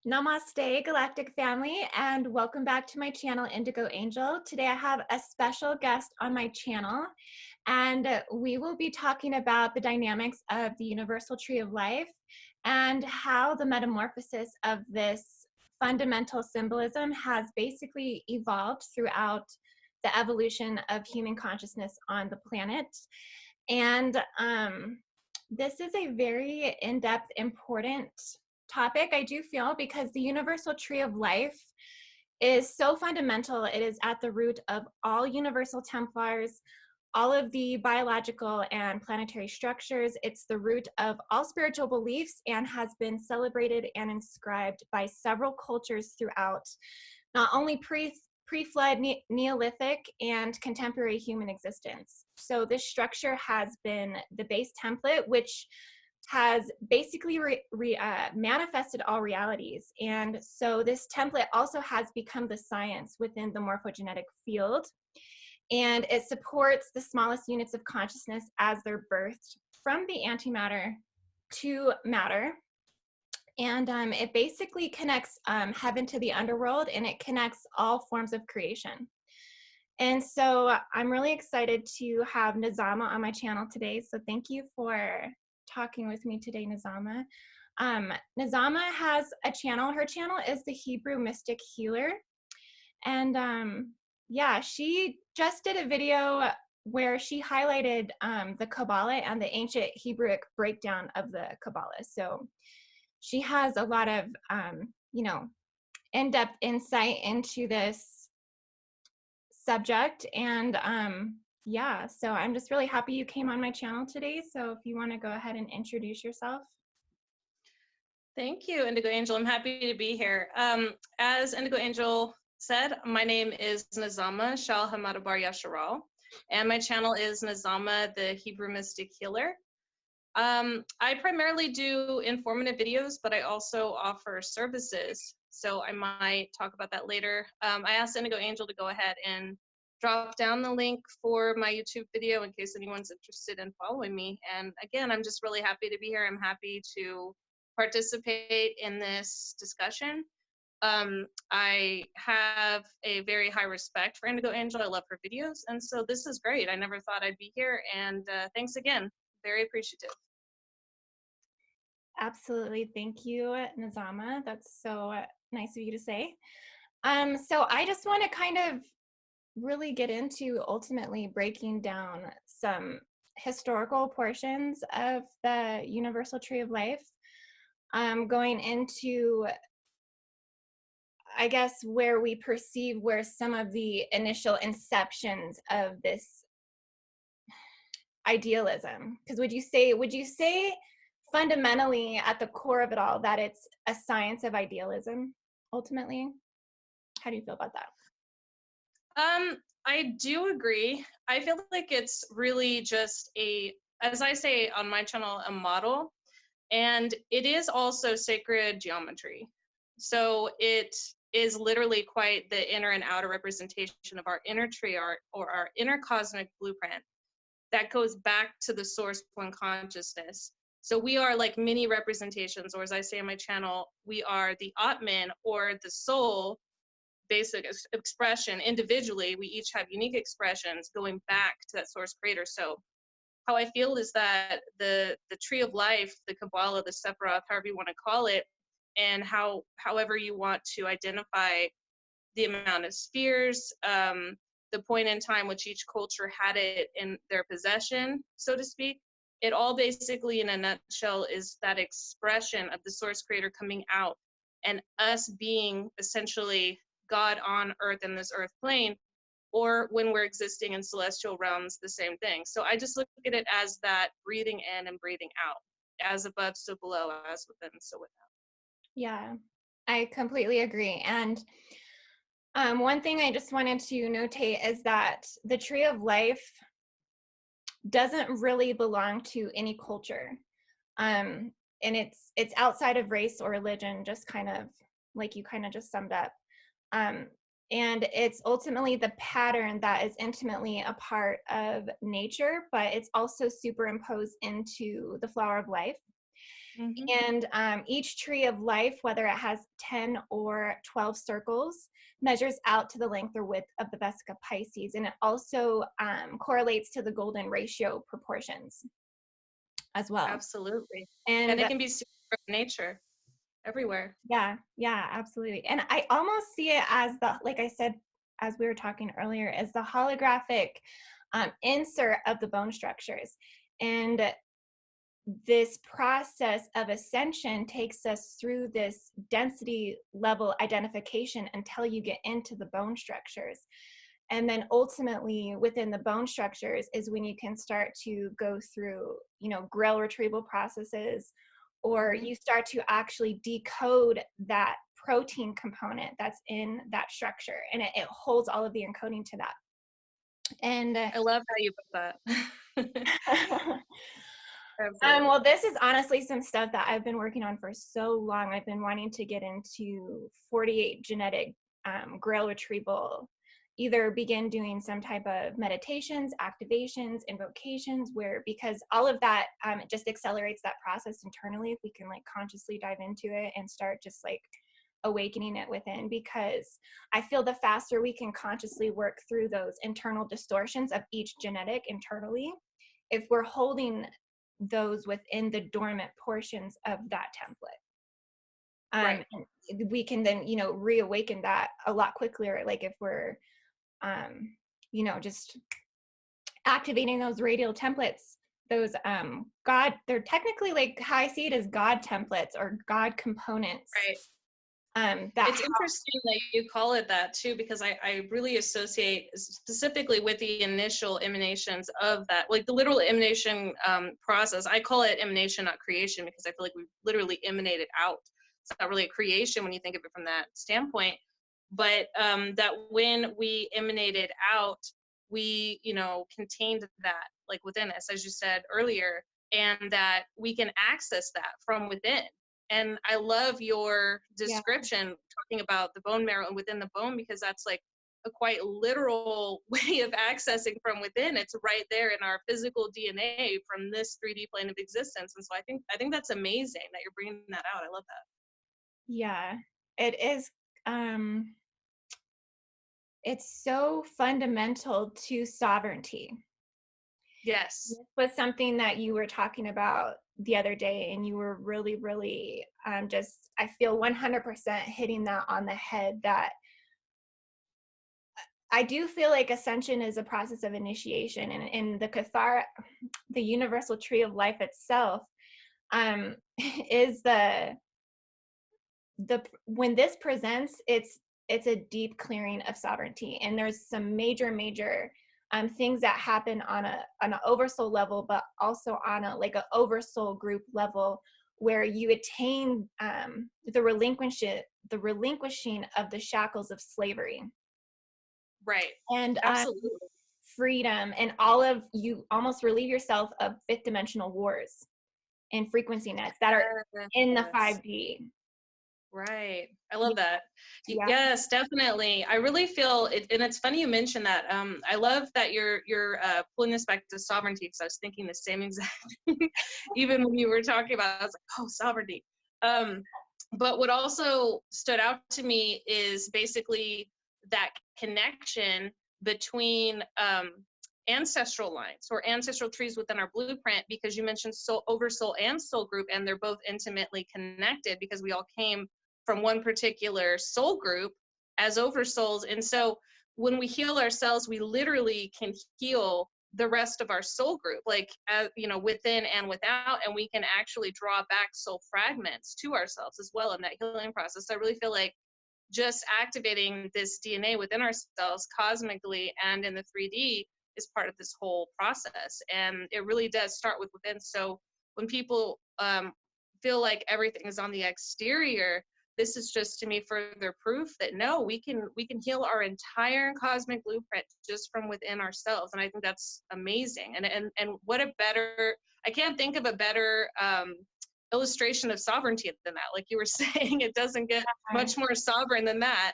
Namaste, Galactic family, and welcome back to my channel, Indigo Angel. Today I have a special guest on my channel, and we will be talking about the dynamics of the universal tree of life and how the metamorphosis of this fundamental symbolism has basically evolved throughout the evolution of human consciousness on the planet. And this is a very in-depth, important topic, I do feel, because the universal tree of life is so fundamental. It is at the root of all universal Templars, all of the biological and planetary structures. It's the root of all spiritual beliefs and has been celebrated and inscribed by several cultures throughout not only pre-flood, Neolithic, and contemporary human existence. So this structure has been the base template, which has basically manifested all realities. And so this template also has become the science within the morphogenetic field. And it supports the smallest units of consciousness as they're birthed from the antimatter to matter. And it basically connects heaven to the underworld, and it connects all forms of creation. And so I'm really excited to have Nazama on my channel today. So thank you for talking with me today, Nazama. Nazama has a channel. Her channel is the Hebrew Mystic Healer. And yeah, she just did a video where she highlighted the Kabbalah and the ancient Hebrewic breakdown of the Kabbalah. So she has a lot of, in-depth insight into this subject. And yeah, so I'm just really happy you came on my channel today. So if you want to go ahead and introduce yourself. Thank you, Indigo Angel. I'm happy to be here. As Indigo Angel said, my name is Nazama Shal Hamadabar Yasharal, and my channel is Nazama, the Hebrew Mystic Healer. I primarily do informative videos, but I also offer services. So I might talk about that later. I asked Indigo Angel to go ahead and drop down the link for my YouTube video in case anyone's interested in following me. And again, I'm just really happy to be here. I'm happy to participate in this discussion. I have a very high respect for Indigo Angel. I love her videos. And so this is great. I never thought I'd be here. And thanks again. Very appreciative. Absolutely. Thank you, Nazama. That's so nice of you to say. So I just want to kind of really get into ultimately breaking down some historical portions of the universal tree of life, going into, I guess, where we perceive where some of the initial inceptions of this idealism, because would you say fundamentally at the core of it all that it's a science of idealism ultimately? How do you feel about that? I do agree. I feel like it's really just as I say on my channel, a model, and it is also sacred geometry. So it is literally quite the inner and outer representation of our inner tree art, or our inner cosmic blueprint that goes back to the source one consciousness. So we are like mini representations, or as I say on my channel, we are the Atman, or the soul, basic expression. Individually, we each have unique expressions going back to that source creator. So how I feel is that the tree of life, the Kabbalah, the Sephiroth, however you want to call it, and however you want to identify the amount of spheres, the point in time which each culture had it in their possession, so to speak, it all basically in a nutshell is that expression of the source creator coming out, and us being essentially God on earth in this earth plane, or when we're existing in celestial realms, the same thing. So I just look at it as that breathing in and breathing out, as above, so below, as within, so without. Yeah, I completely agree. And one thing I just wanted to notate is that the tree of life doesn't really belong to any culture. And it's outside of race or religion, just kind of like you kind of just summed up. And it's ultimately the pattern that is intimately a part of nature, but it's also superimposed into the flower of life. Mm-hmm. And each tree of life, whether it has 10 or 12 circles, measures out to the length or width of the Vesica Pisces. And it also correlates to the golden ratio proportions as well. Absolutely. And And it can be seen from nature everywhere. yeah, yeah, absolutely. And I almost see it as the, like I said, as we were talking earlier, as the holographic insert of the bone structures. And this process of ascension takes us through this density level identification until you get into the bone structures. And then ultimately within the bone structures is when you can start to go through, grail retrieval processes, or Mm-hmm. you start to actually decode that protein component that's in that structure. And it holds all of the encoding to that. And I love how you put that. well, Absolutely. this is honestly some stuff that I've been working on for so long. I've been wanting to get into 48 genetic grail retrieval, either begin doing some type of meditations, activations, invocations, because all of that, it just accelerates that process internally if we can like consciously dive into it and start just like awakening it within, because I feel the faster we can consciously work through those internal distortions of each genetic internally, if we're holding those within the dormant portions of that template. Right. We can then, reawaken that a lot quicker. Like if we're, just activating those radial templates, those they're technically like how I see it as God templates or God components. Right. That It's interesting that you call it that too, because I really associate specifically with the initial emanations of that, like the literal emanation process. I call it emanation, not creation, because I feel like we literally emanated out. It's not really a creation when you think of it from that standpoint, but that when we emanated out, we, contained that like within us, as you said earlier, and that we can access that from within. And I love your yeah, description talking about the bone marrow and within the bone, because that's like a quite literal way of accessing from within. It's right there in our physical DNA from this 3D plane of existence. And so I think that's amazing that you're bringing that out. I love that. yeah, it is. It's so fundamental to sovereignty. Yes. This was something that you were talking about the other day, and you were really, really just, I feel 100% hitting that on the head, that I do feel like ascension is a process of initiation, and in the the universal tree of life itself, is the when this presents, it's a deep clearing of sovereignty, and there's some major things that happen on an oversoul level, but also on a like a oversoul group level, where you attain the relinquishing of the shackles of slavery, Right. and Absolutely. freedom, and all of you almost relieve yourself of fifth dimensional wars and frequency nets that are in the Yes. 5D. Right. I love that. Yeah. Yes, definitely. I really feel it, and it's funny you mentioned that. I love that you're pulling this back to sovereignty, because I was thinking the same exact thing. Even when you were talking about it, I was like, oh, sovereignty. But what also stood out to me is basically that connection between ancestral lines or ancestral trees within our blueprint, because you mentioned soul, oversoul, and soul group, and they're both intimately connected because we all came from one particular soul group as oversouls. And so when we heal ourselves, we literally can heal the rest of our soul group, like within and without, and we can actually draw back soul fragments to ourselves as well in that healing process. So I really feel like just activating this DNA within ourselves cosmically and in the 3D is part of this whole process. And it really does start with within. So when people feel like everything is on the exterior, this is just to me further proof that no, we can heal our entire cosmic blueprint just from within ourselves. And I think that's amazing. And what a better, I can't think of a better illustration of sovereignty than that. Like you were saying, it doesn't get much more sovereign than that.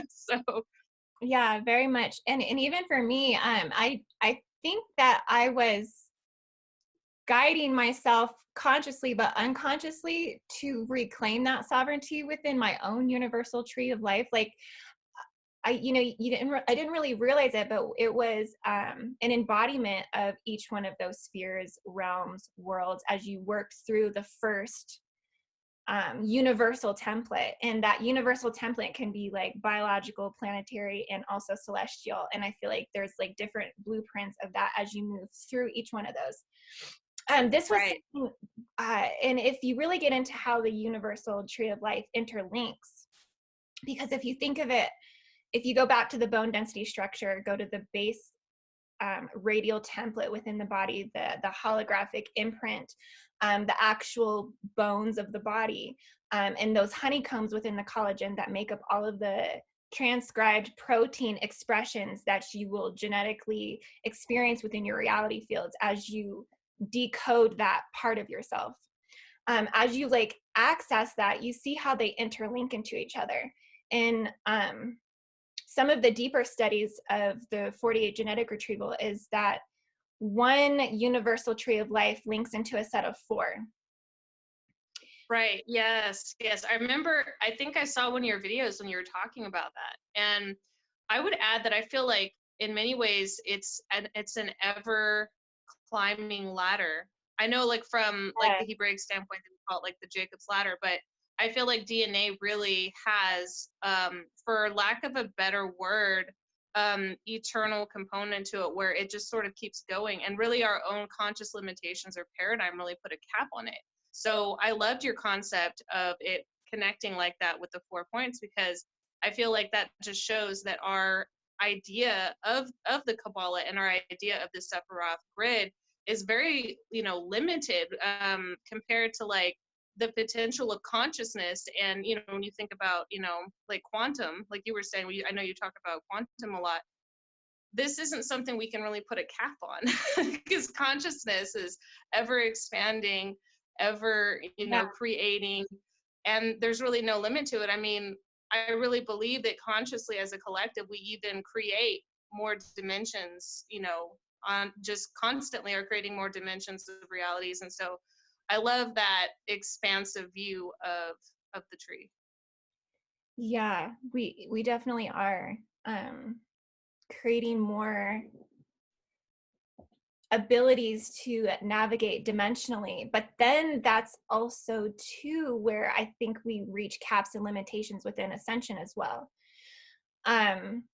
So Yeah, very much. And even for me, I think that I was guiding myself consciously but unconsciously to reclaim that sovereignty within my own universal tree of life. Like I didn't really realize it, but it was an embodiment of each one of those spheres, realms, worlds, as you worked through the first universal template. And that universal template can be like biological, planetary, and also celestial. And I feel like there's like different blueprints of that as you move through each one of those. This was Right. and if you really get into how the universal tree of life interlinks, because if you think of it, if you go back to the bone density structure, go to the base radial template within the body, the holographic imprint, the actual bones of the body, and those honeycombs within the collagen that make up all of the transcribed protein expressions that you will genetically experience within your reality fields as you decode that part of yourself. As you like access that, you see how they interlink into each other. And some of the deeper studies of the 48 genetic retrieval is that one universal tree of life links into a set of 4. Right. Yes. Yes. I remember, I think I saw one of your videos when you were talking about that. And I would add that I feel like in many ways it's an ever climbing ladder. I know like from like the Hebraic standpoint they call it like the Jacob's ladder, but I feel like DNA really has, for lack of a better word, eternal component to it where it just sort of keeps going, and really our own conscious limitations or paradigm really put a cap on it. So I loved your concept of it connecting like that with the 4 points, because I feel like that just shows that our idea of the Kabbalah and our idea of the Sephiroth grid is very, limited, compared to like the potential of consciousness. And, when you think about, like quantum, like you were saying, I know you talk about quantum a lot. This isn't something we can really put a cap on because consciousness is ever expanding, ever, creating, and there's really no limit to it. I mean, I really believe that consciously as a collective, we even create more dimensions, on just constantly are creating more dimensions of realities. And so I love that expansive view of the tree. Yeah, we definitely are creating more abilities to navigate dimensionally, but then that's also too where I think we reach caps and limitations within ascension as well. Because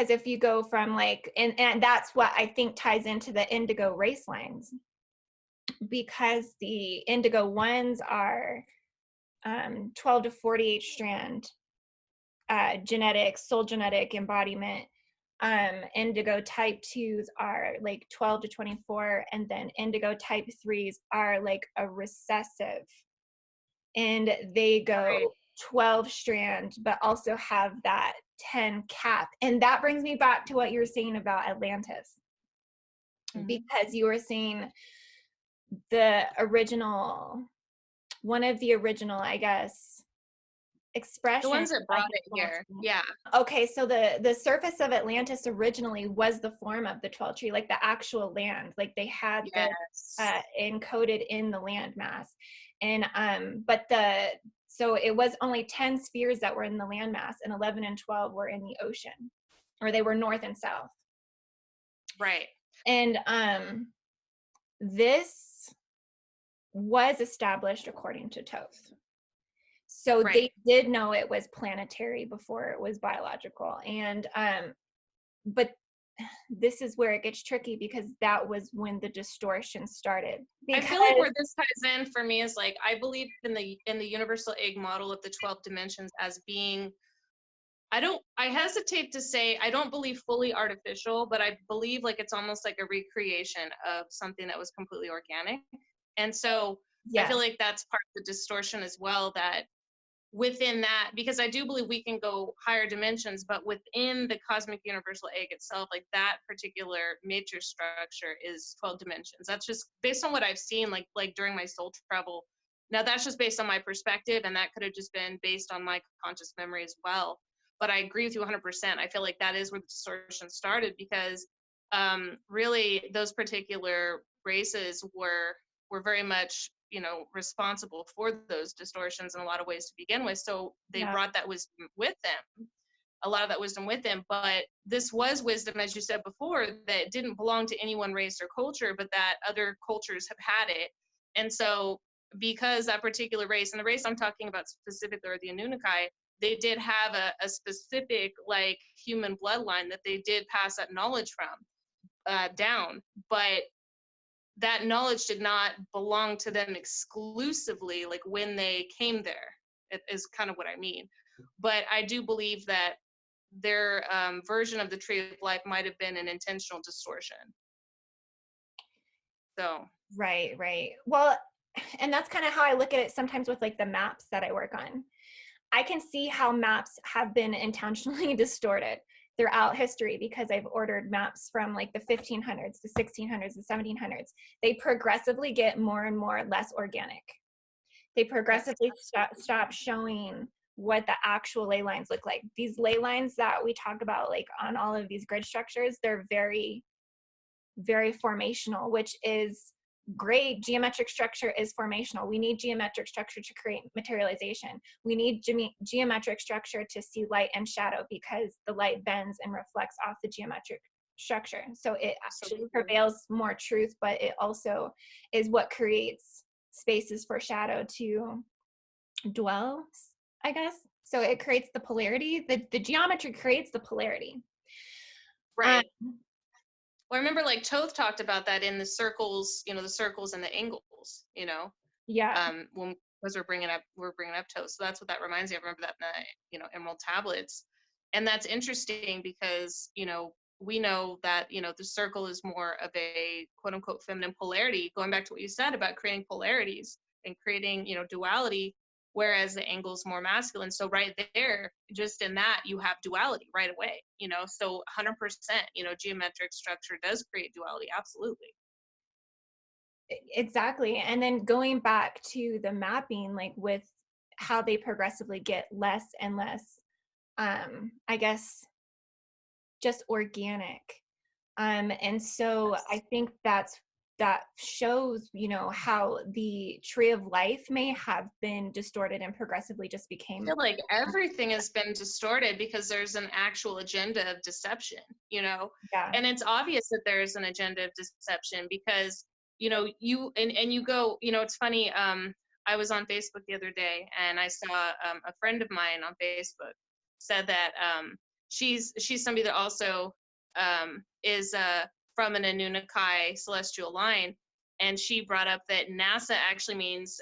if you go from like, and that's what I think ties into the indigo race lines, because the indigo ones are 12 to 48 strand genetic, soul genetic embodiment. Indigo type 2s are like 12 to 24, and then indigo type 3s are like a recessive, and they go 12 strand but also have that 10 cap. And that brings me back to what you were saying about Atlantis, because you were saying the original, one of the original, I guess, expressions. The ones that brought it here. Yeah. Okay, so the surface of Atlantis originally was the form of the 12 tree, like the actual land. Like they had this encoded in the land mass. And so it was only 10 spheres that were in the land mass, and 11 and 12 were in the ocean, or they were north and south. Right. And this was established according to Thoth. So they did know it was planetary before it was biological. And but this is where it gets tricky, because that was when the distortion started. I feel like where this ties in for me is like, I believe in the universal egg model of the 12 dimensions as being, I hesitate to say, I don't believe fully artificial, but I believe like it's almost like a recreation of something that was completely organic. And so I feel like that's part of the distortion as well, that within that, because I do believe we can go higher dimensions, but within the cosmic universal egg itself, like that particular matrix structure is 12 dimensions. That's just based on what I've seen, like during my soul travel. Now that's just based on my perspective, and that could have just been based on my conscious memory as well. But I agree with you 100%. I feel like that is where the distortion started, because really those particular races were very much, responsible for those distortions in a lot of ways to begin with. So they Yeah. brought that wisdom with them, a lot of that wisdom with them. But this was wisdom, as you said before, that didn't belong to any one race or culture, but that other cultures have had it. And so because that particular race, and the race I'm talking about specifically are the Anunnaki, they did have a specific like human bloodline that they did pass that knowledge from down. But that knowledge did not belong to them exclusively, like when they came there, it is kind of what I mean. But I do believe that their version of the tree of life might have been an intentional distortion. So Right. Well, and that's kind of how I look at it sometimes with like the maps that I work on. I can see how maps have been intentionally distorted throughout history because I've ordered maps from like the 1500s, the 1600s, the 1700s. They progressively get more and more less organic. They progressively stop showing what the actual ley lines look like. These ley lines that we talk about like on all of these grid structures, they're very, very formational, which is great. Geometric structure is formational. We need geometric structure to create materialization. We need geometric structure to see light and shadow because the light bends and reflects off the geometric structure. So it actually prevails more truth, but it also is what creates spaces for shadow to dwell, I guess. So it creates the polarity. The geometry creates the polarity. right. Well, I remember like Toth talked about that in the circles, the circles and the angles, Yeah. When because we're bringing up Toth. So that's what that reminds me of. I remember that in the, Emerald tablets. And that's interesting because, we know that, the circle is more of a quote unquote feminine polarity, going back to what you said about creating polarities and creating, duality, whereas the angle's more masculine. So right there, just in that, you have duality right away, so 100%, geometric structure does create duality. Absolutely. Exactly. And then going back to the mapping, like with how they progressively get less and less, I guess, just organic. And so I think that shows, how the tree of life may have been distorted and progressively just I became. feel like everything has been distorted because there's an actual agenda of deception, Yeah. and it's obvious that there's an agenda of deception because, and you go, it's funny. I was on Facebook the other day and I saw a friend of mine on Facebook said that she's somebody that also is from an Anunnaki celestial line, and she brought up that NASA actually means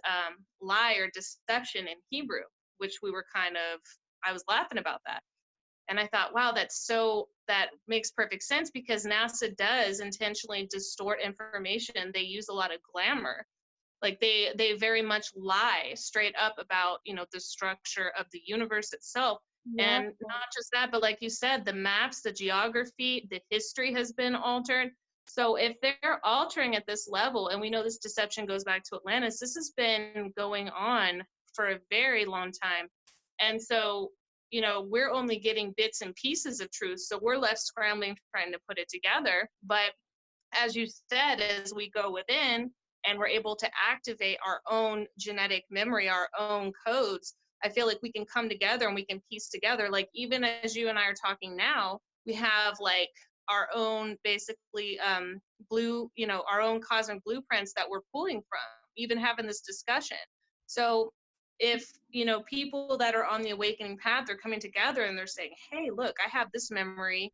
lie or deception in Hebrew, which I was laughing about that. And I thought, wow, that makes perfect sense because NASA does intentionally distort information. They use a lot of glamour. Like they very much lie straight up about, the structure of the universe itself. Yeah. And not just that, but like you said, the maps, the geography, the history has been altered. So if they're altering at this level, and we know this deception goes back to Atlantis, this has been going on for a very long time. And so, we're only getting bits and pieces of truth. So we're left scrambling, trying to put it together. But as you said, as we go within and we're able to activate our own genetic memory, our own codes, I feel like we can come together and we can piece together. Like even as you and I are talking now, we have like our own basically our own cosmic blueprints that we're pulling from, even having this discussion. So if, people that are on the awakening path are coming together and they're saying, hey, look, I have this memory,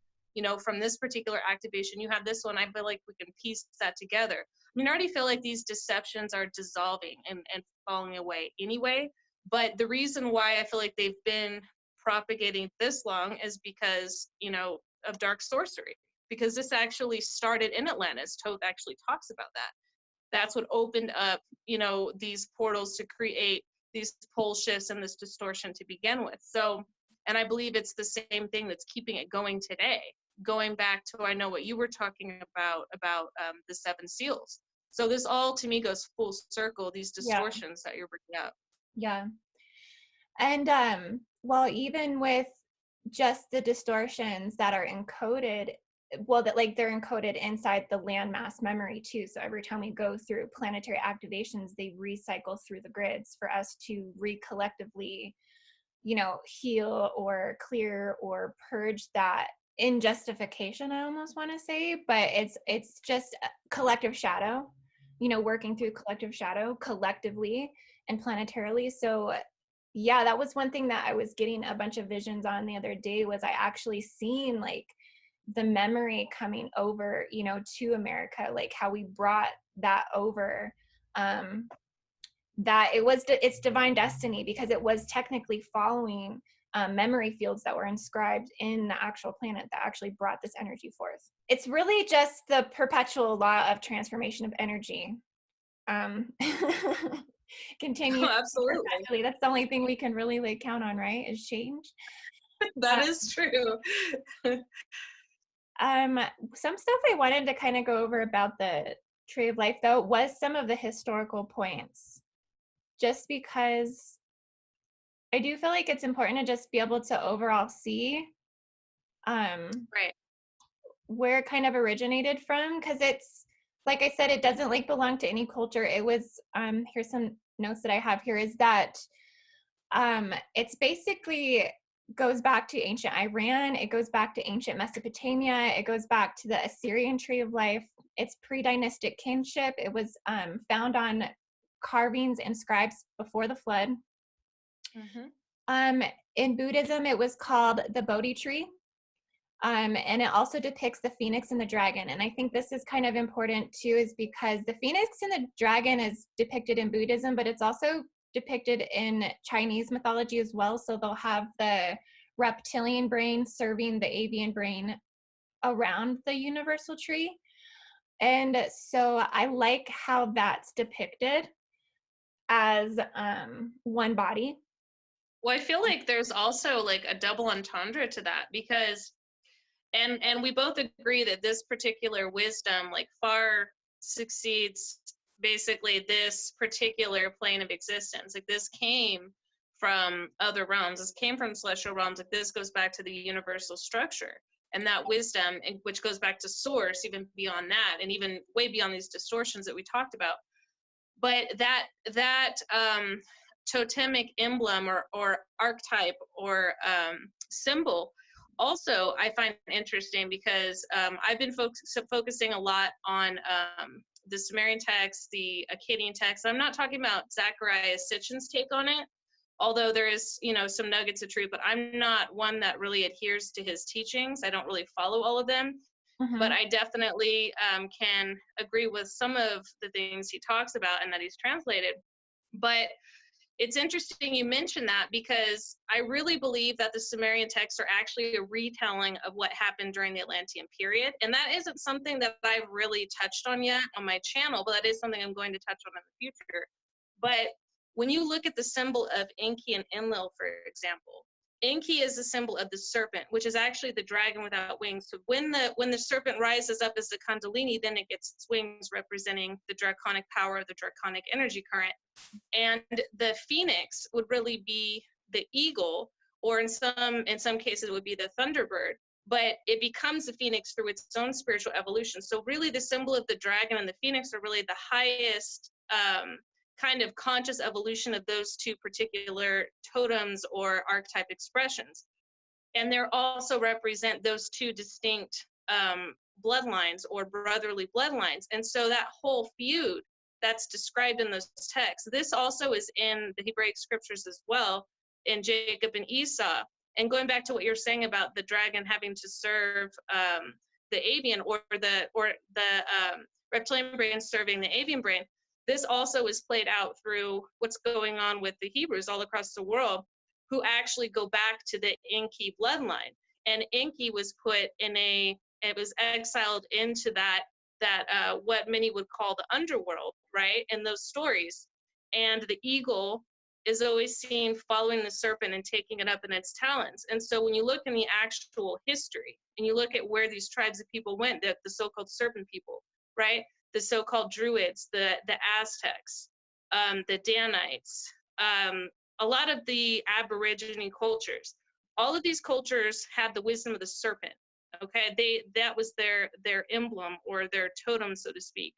from this particular activation, you have this one, I feel like we can piece that together. I mean, I already feel like these deceptions are dissolving and falling away anyway. But the reason why I feel like they've been propagating this long is because, of dark sorcery. Because this actually started in Atlantis. Toth actually talks about that. That's what opened up, these portals to create these pole shifts and this distortion to begin with. So, and I believe it's the same thing that's keeping it going today. Going back to, I know what you were talking about the seven seals. So this all to me goes full circle, these distortions that you're bringing up. Yeah. And well, even with just the distortions that are encoded, well, that like they're encoded inside the landmass memory too. So every time we go through planetary activations, they recycle through the grids for us to recollectively, you know, heal or clear or purge that injustification, I almost want to say, but it's just a collective shadow, you know, working through collective shadow collectively and planetarily. So yeah, that was one thing that I was getting a bunch of visions on the other day, was I actually seen like the memory coming over, you know, to America, like how we brought that over. That it's divine destiny, because it was technically following memory fields that were inscribed in the actual planet that actually brought this energy forth. It's really just the perpetual law of transformation of energy. um Continue Oh, absolutely. perpetually. That's the only thing we can really like count on, right, is change. That is true. um some stuff I wanted to kind of go over about the Tree of Life, though, was some of the historical points, just because I do feel like it's important to just be able to overall see Right. where it kind of originated from, because it's, like I said, it doesn't like belong to any culture. It was here's some notes that I have here, is that it's basically goes back to ancient Iran, it goes back to ancient Mesopotamia, it goes back to the Assyrian Tree of Life. It's pre-dynastic kinship. It was found on carvings and scribes before the flood. Mm-hmm. In Buddhism, it was called the Bodhi tree. And it also depicts the phoenix and the dragon. And I think this is kind of important too, is because the phoenix and the dragon is depicted in Buddhism, but it's also depicted in Chinese mythology as well. So they'll have the reptilian brain serving the avian brain around the universal tree. And so I like how that's depicted as one body. Well, I feel like there's also like a double entendre to that, because and we both agree that this particular wisdom like far succeeds basically this particular plane of existence. Like this came from other realms, this came from celestial realms. Like this goes back to the universal structure, and that wisdom, which goes back to source, even beyond that, and even way beyond these distortions that we talked about. But that totemic emblem or archetype or symbol also I find interesting, because I've been focusing a lot on the Sumerian text, the Akkadian text. I'm not talking about Zechariah Sitchin's take on it, although there is, you know, some nuggets of truth, but I'm not one that really adheres to his teachings. I don't really follow all of them. But I definitely can agree with some of the things he talks about and that he's translated. But it's interesting you mentioned that, because I really believe that the Sumerian texts are actually a retelling of what happened during the Atlantean period. And that isn't something that I've really touched on yet on my channel, but that is something I'm going to touch on in the future. But when you look at the symbol of Enki and Enlil, for example, Enki is the symbol of the serpent, which is actually the dragon without wings. So when the serpent rises up as the Kundalini, then it gets its wings, representing the draconic power, the draconic energy current. And the phoenix would really be the eagle, or in some cases it would be the thunderbird. But it becomes the phoenix through its own spiritual evolution. So really, the symbol of the dragon and the phoenix are really the highest kind of conscious evolution of those two particular totems or archetype expressions. And they also represent those two distinct bloodlines or brotherly bloodlines. And so that whole feud that's described in those texts, this also is in the Hebraic scriptures as well, in Jacob and Esau. And going back to what you're saying about the dragon having to serve the avian, or the reptilian brain serving the avian brain, this also is played out through what's going on with the Hebrews all across the world, who actually go back to the Enki bloodline. And Enki was put in it was exiled into that what many would call the underworld, right? In those stories. And the eagle is always seen following the serpent and taking it up in its talons. And so when you look in the actual history and you look at where these tribes of people went, the so-called serpent people, right? The so-called Druids, the Aztecs, the Danites, a lot of the Aborigine cultures, all of these cultures had the wisdom of the serpent. Okay, that was their emblem or their totem, so to speak.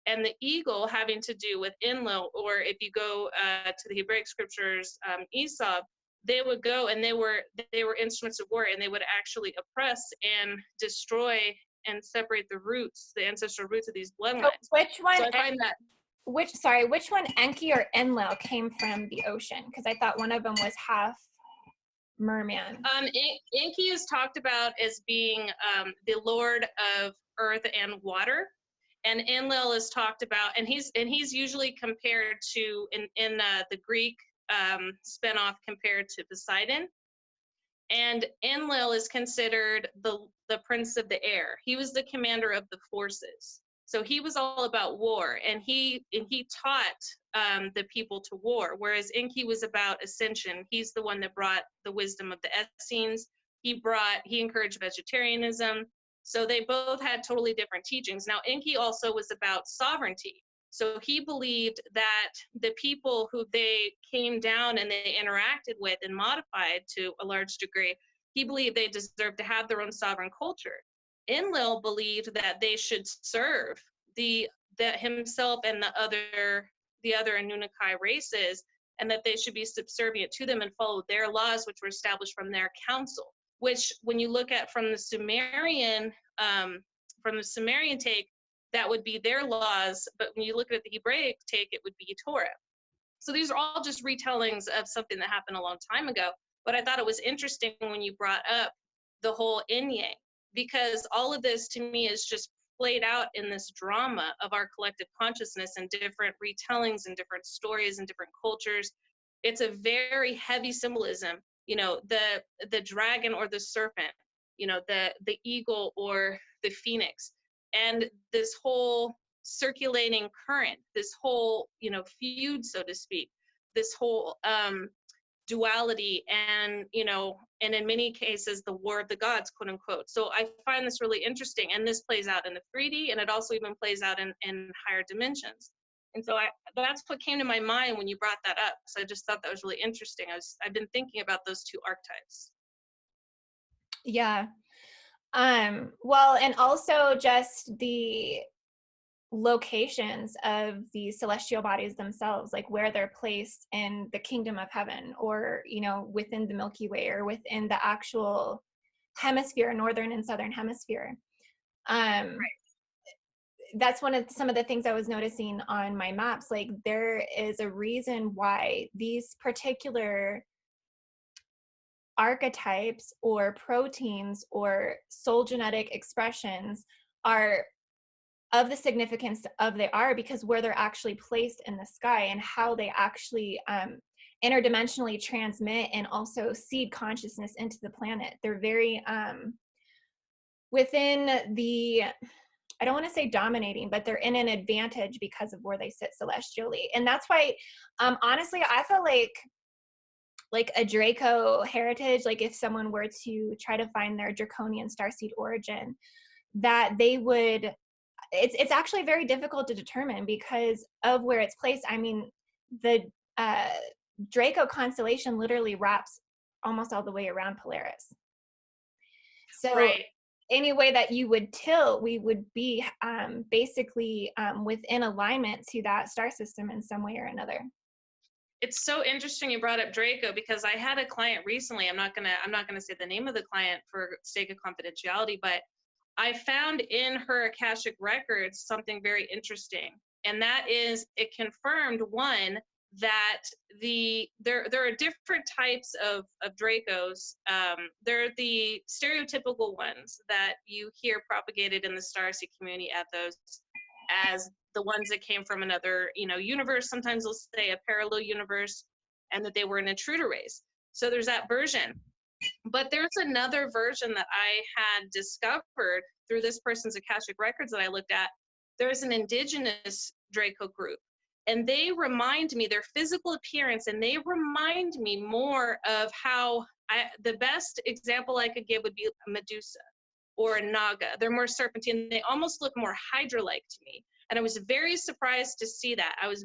And the eagle having to do with Enlil, or if you go to the Hebraic scriptures, Esau, they would go and they were instruments of war, and they would actually oppress and destroy and separate the roots, the ancestral roots of these So bloodlines. which one? So I find that Which one, Enki or Enlil, came from the ocean? Because I thought one of them was half merman. Enki is talked about as being the lord of earth and water, and Enlil is talked about, and he's usually compared to in the Greek spinoff compared to Poseidon. And Enlil is considered the prince of the air. He was the commander of the forces. So he was all about war, and he taught the people to war, whereas Enki was about ascension. He's the one that brought the wisdom of the Essenes. He encouraged vegetarianism. So they both had totally different teachings. Now, Enki also was about sovereignty. So he believed that the people who they came down and they interacted with and modified to a large degree, he believed they deserved to have their own sovereign culture. Enlil believed that they should serve himself and the other Anunnaki races, and that they should be subservient to them and follow their laws, which were established from their council. Which, when you look at from the Sumerian take, that would be their laws, but when you look at the Hebraic take, it would be Torah. So these are all just retellings of something that happened a long time ago. But I thought it was interesting when you brought up the whole yin yang, because all of this to me is just played out in this drama of our collective consciousness and different retellings and different stories and different cultures. It's a very heavy symbolism, the dragon or the serpent, the eagle or the phoenix, and this whole circulating current, this whole feud, so to speak, this whole duality, and and in many cases the war of the gods, quote unquote. So I find this really interesting, and this plays out in the 3D, and it also even plays out in higher dimensions. And so that's what came to my mind when you brought that up. So I just thought that was really interesting. I've been thinking about those two archetypes. Yeah. Well, and also just the locations of the celestial bodies themselves, like where they're placed in the kingdom of heaven, or within the Milky Way, or within the actual hemisphere, northern and southern hemisphere. Right. That's some of the things I was noticing on my maps. Like, there is a reason why these particular archetypes or proteins or soul genetic expressions are of the significance of they are, because where they're actually placed in the sky and how they actually interdimensionally transmit and also seed consciousness into the planet. They're very within the, I don't want to say dominating, but they're in an advantage because of where they sit celestially. And that's why, honestly, I feel like a Draco heritage, like if someone were to try to find their draconian starseed origin, that they would, it's actually very difficult to determine because of where it's placed. I mean, the Draco constellation literally wraps almost all the way around Polaris. So right. Any way that you would tilt, we would be basically within alignment to that star system in some way or another. It's so interesting you brought up Draco, because I had a client recently. I'm not gonna say the name of the client for sake of confidentiality, but I found in her akashic records something very interesting, and that is, it confirmed, one, that there are different types of Dracos. There are the stereotypical ones that you hear propagated in the Starseed community as the ones that came from another universe. Sometimes they'll say a parallel universe, and that they were an intruder race. So there's that version. But there's another version that I had discovered through this person's akashic records that I looked at. There's an indigenous Draco group, and they remind me, their physical appearance, and they remind me more of how the best example I could give would be a Medusa or a Naga. They're more serpentine. They almost look more Hydra-like to me. And I was very surprised to see that. And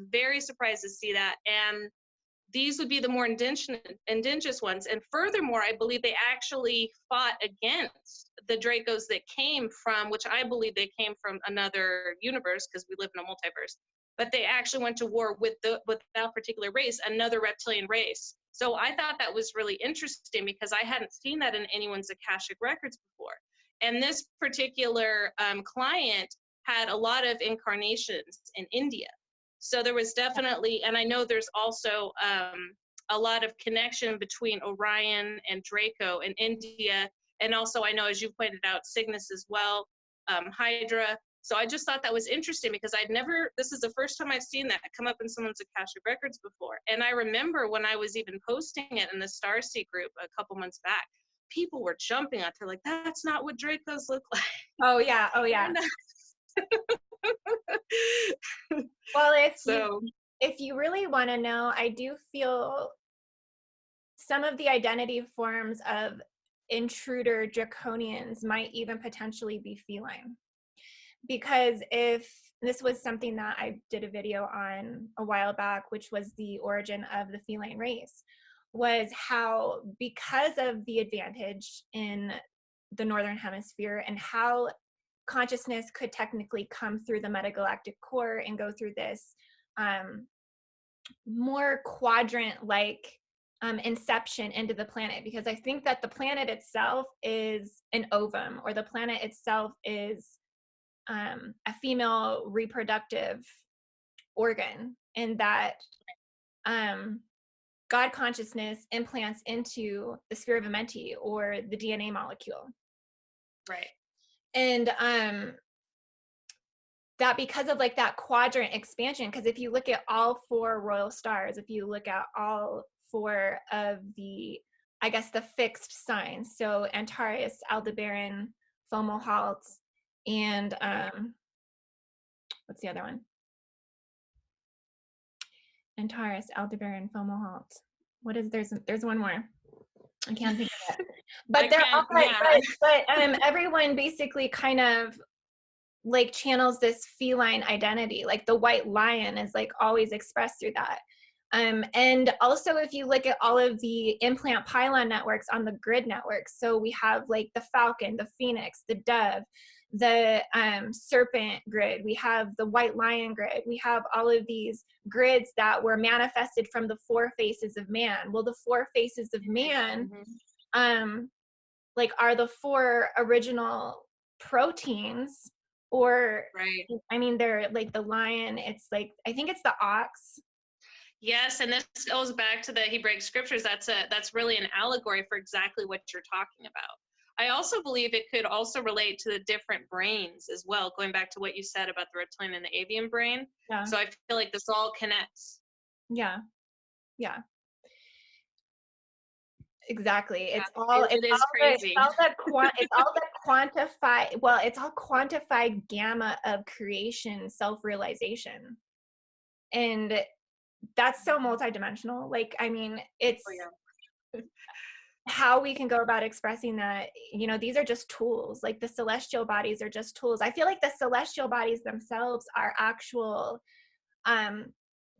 these would be the more indigenous ones. And furthermore, I believe they actually fought against the Dracos that came from, which I believe they came from another universe, because we live in a multiverse, but they actually went to war with that particular race, another reptilian race. So I thought that was really interesting, because I hadn't seen that in anyone's Akashic records before. And this particular client had a lot of incarnations in India. So there was definitely, and I know there's also a lot of connection between Orion and Draco in India. And also, I know, as you pointed out, Cygnus as well, Hydra. So I just thought that was interesting, because this is the first time I've seen that come up in someone's Akashic records before. And I remember when I was even posting it in the Starseed group a couple months back, people were jumping out. They're like, that's not what Dracos look like. Oh yeah. Well, if you really want to know, I do feel some of the identity forms of intruder draconians might even potentially be feline. Because if this was something that I did a video on a while back, which was the origin of the feline race, was how, because of the advantage in the Northern Hemisphere and how consciousness could technically come through the metagalactic core and go through this more quadrant-like inception into the planet, because I think that the planet itself is an ovum, or the planet itself is a female reproductive organ, and that God consciousness implants into the sphere of Amenti, or the DNA molecule. Right. And that because of like that quadrant expansion, because if you look at all 4 royal stars, if you look at all 4 of the, I guess, the fixed signs, so Antares, Aldebaran, Fomalhaut, and what's the other one? Antares, Aldebaran, Fomalhaut. What is, there's one more. I can't think of it. But they're all but everyone basically kind of like channels this feline identity. Like the white lion is like always expressed through that. And also, if you look at all of the implant pylon networks on the grid network, so we have like the falcon, the phoenix, the dove, the serpent grid, we have the white lion grid, we have all of these grids that were manifested from the 4 faces of man. Well, the 4 faces of man like are the 4 original proteins, or right. I mean, they're like the lion, it's like, I think it's the ox. Yes, and this goes back to the Hebraic scriptures. That's really an allegory for exactly what you're talking about. I also believe it could also relate to the different brains as well, going back to what you said about the reptilian and the avian brain. Yeah. So I feel like this all connects. Yeah. Exactly. It's all quantified gamma of creation, self-realization. And that's so multidimensional. Like, I mean, it's how we can go about expressing that, you know, these are just tools. Like the celestial bodies are just tools. I feel like the celestial bodies themselves are actual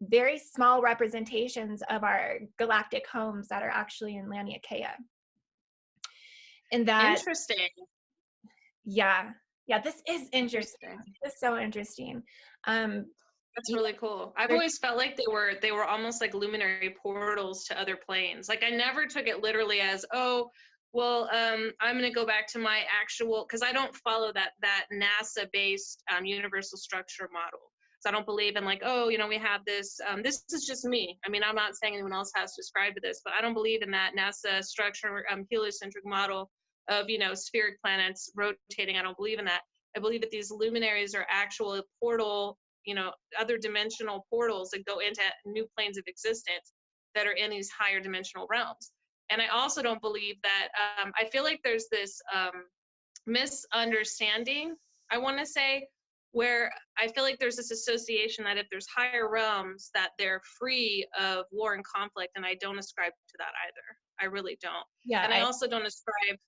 very small representations of our galactic homes that are actually in Laniakea. And that, interesting. Yeah, this is interesting. This is so interesting. That's really cool. I've always felt like they were almost like luminary portals to other planes. Like I never took it literally as, oh, well, I'm going to go back to my actual, because I don't follow that NASA-based universal structure model. So I don't believe in like, oh, you know, we have this, this is just me. I mean, I'm not saying anyone else has to ascribe to this, but I don't believe in that NASA structure, heliocentric model of, you know, spheric planets rotating. I don't believe in that. I believe that these luminaries are actual portal, you know, other dimensional portals that go into new planes of existence that are in these higher dimensional realms. And I also don't believe that, I feel like there's this misunderstanding, I want to say, where I feel like there's this association that if there's higher realms, that they're free of war and conflict, and I don't ascribe to that either. I really don't. Yeah. And I also don't ascribe,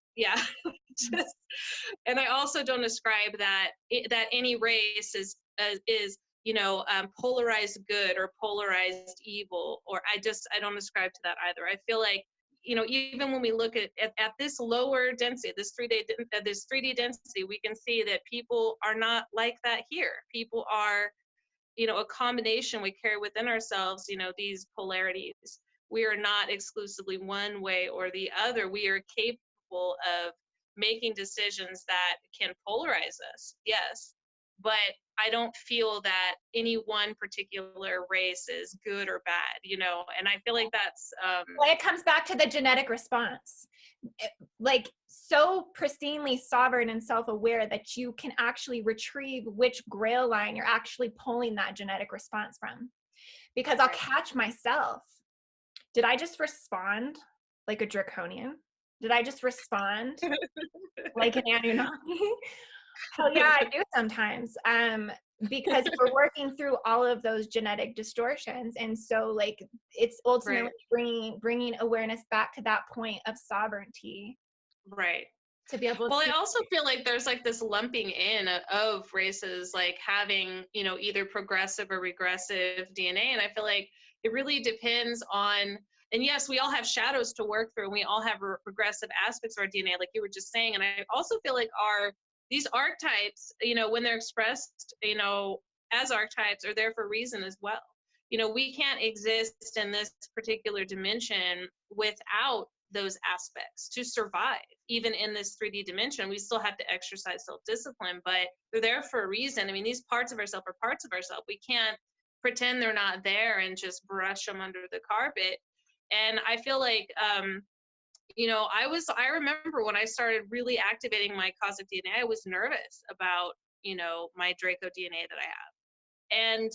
and I also don't ascribe that that any race is polarized good or polarized evil, or I don't ascribe to that either. I feel like, even when we look at this lower density, this 3D density, we can see that people are not like that here. People are, a combination we carry within ourselves, these polarities. We are not exclusively one way or the other. We are capable of making decisions that can polarize us, yes, but I don't feel that any one particular race is good or bad, and I feel like that's Well, it comes back to the genetic response. Like, so pristinely sovereign and self-aware that you can actually retrieve which grail line you're actually pulling that genetic response from. Because I'll catch myself. Did I just respond like a draconian? Did I just respond like an Anunnaki? Hell yeah, I do sometimes. Because we're working through all of those genetic distortions, and so like it's ultimately bringing awareness back to that point of sovereignty, right. to be able Well, to. I also feel like there's like this lumping in of races, like having, either progressive or regressive DNA. And I feel like it really depends on, and yes, we all have shadows to work through, and we all have progressive aspects of our DNA, like you were just saying. And I also feel like these archetypes, when they're expressed, as archetypes, are there for a reason as well. We can't exist in this particular dimension without those aspects to survive. Even in this 3D dimension, we still have to exercise self-discipline, but they're there for a reason. I mean, these parts of ourselves are parts of ourselves. We can't pretend they're not there and just brush them under the carpet. And I feel like, I remember when I started really activating my cosmic DNA, I was nervous about, my Draco DNA that I have. And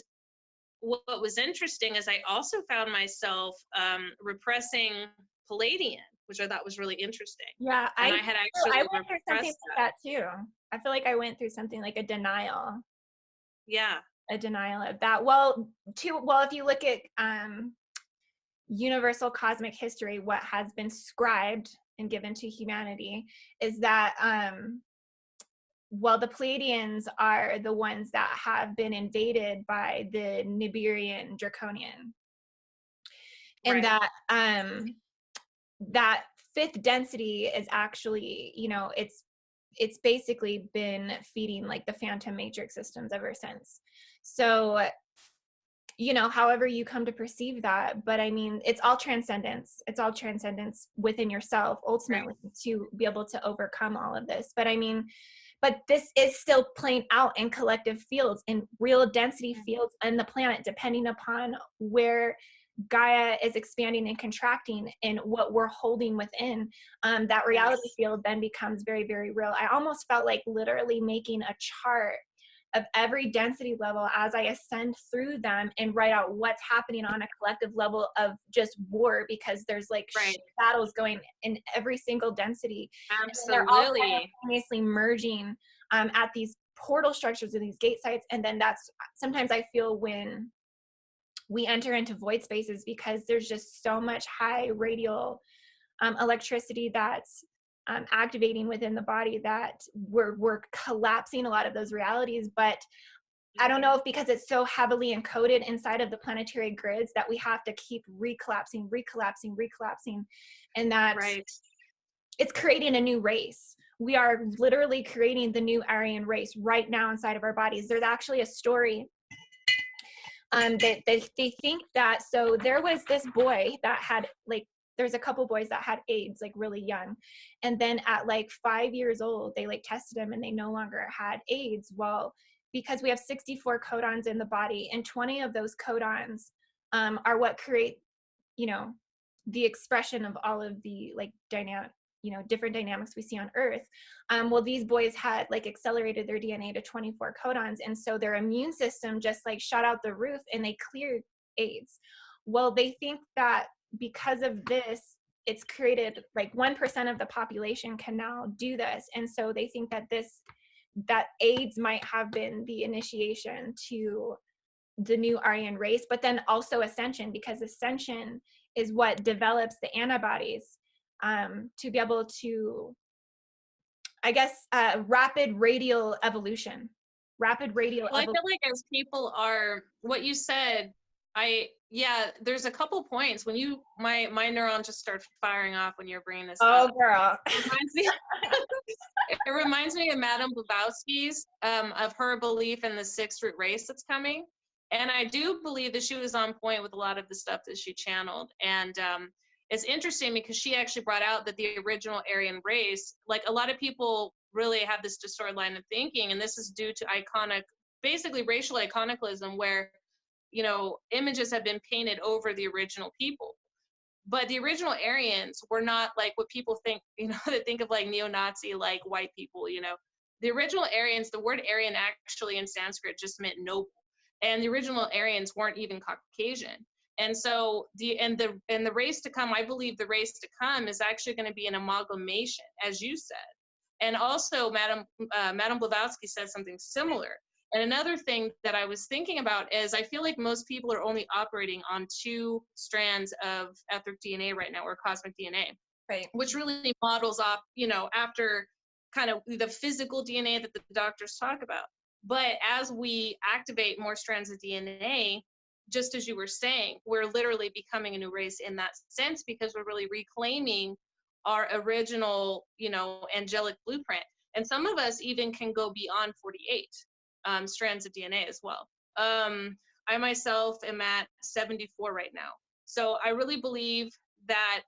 what was interesting is I also found myself repressing Palladian, which I thought was really interesting. Yeah, and I had actually I went through something repressed like that too. I feel like I went through something like a denial of that. Well, if you look at universal cosmic history, what has been scribed and given to humanity is that the Pleiadians are the ones that have been invaded by the Nibiruan Draconian, and that fifth density is actually, it's basically been feeding like the phantom matrix systems ever since. So, however you come to perceive that, but I mean, it's all transcendence within yourself ultimately, to be able to overcome all of this. But I mean, but this is still playing out in collective fields, in real density fields on the planet, depending upon where Gaia is expanding and contracting and what we're holding within. That reality field then becomes very, very real. I almost felt like literally making a chart of every density level as I ascend through them and write out what's happening on a collective level of just war, because there's like battles going in every single density. Absolutely. And they're all simultaneously merging at these portal structures and these gate sites. And then that's sometimes I feel when we enter into void spaces, because there's just so much high radial electricity that's activating within the body, that we're collapsing a lot of those realities. But I don't know if because it's so heavily encoded inside of the planetary grids that we have to keep recollapsing, and that it's creating a new race. We are literally creating the new Aryan race right now inside of our bodies. There's actually a story they think that, so there was this boy that had like, there's a couple boys that had AIDS like really young, and then at like 5 years old they like tested him and they no longer had AIDS. Well, because we have 64 codons in the body, and 20 of those codons are what create, the expression of all of the like different dynamics we see on Earth. Well, these boys had like accelerated their DNA to 24 codons, and so their immune system just like shot out the roof and they cleared AIDS. Well, they think that because of this, it's created like 1% of the population can now do this, and so they think that AIDS might have been the initiation to the new Aryan race, but then also ascension, because ascension is what develops the antibodies to be able to, I guess, rapid radial evolution. rapid radial Well, I evolution. feel like as people are, what you said, there's a couple points when my neurons just start firing off when you're bringing this Oh, up. girl. It reminds me, it reminds me of Madame Blavatsky's, of her belief in the sixth root race that's coming. And I do believe that she was on point with a lot of the stuff that she channeled. And it's interesting because she actually brought out that the original Aryan race, like a lot of people really have this distorted line of thinking, and this is due to basically racial iconoclasm, where, images have been painted over the original people. But the original Aryans were not like what people think, they think of like neo-Nazi, like white people, The original Aryans, the word Aryan actually in Sanskrit just meant noble. And the original Aryans weren't even Caucasian. And so the race to come, I believe the race to come is actually going to be an amalgamation, as you said. And also Madame Blavatsky said something similar. And another thing that I was thinking about is I feel like most people are only operating on 2 strands of etheric DNA right now, or cosmic DNA, Right. which really models off, after kind of the physical DNA that the doctors talk about. But as we activate more strands of DNA, just as you were saying, we're literally becoming a new race in that sense, because we're really reclaiming our original, angelic blueprint. And some of us even can go beyond 48 strands of DNA as well. I myself am at 74 right now. So I really believe that,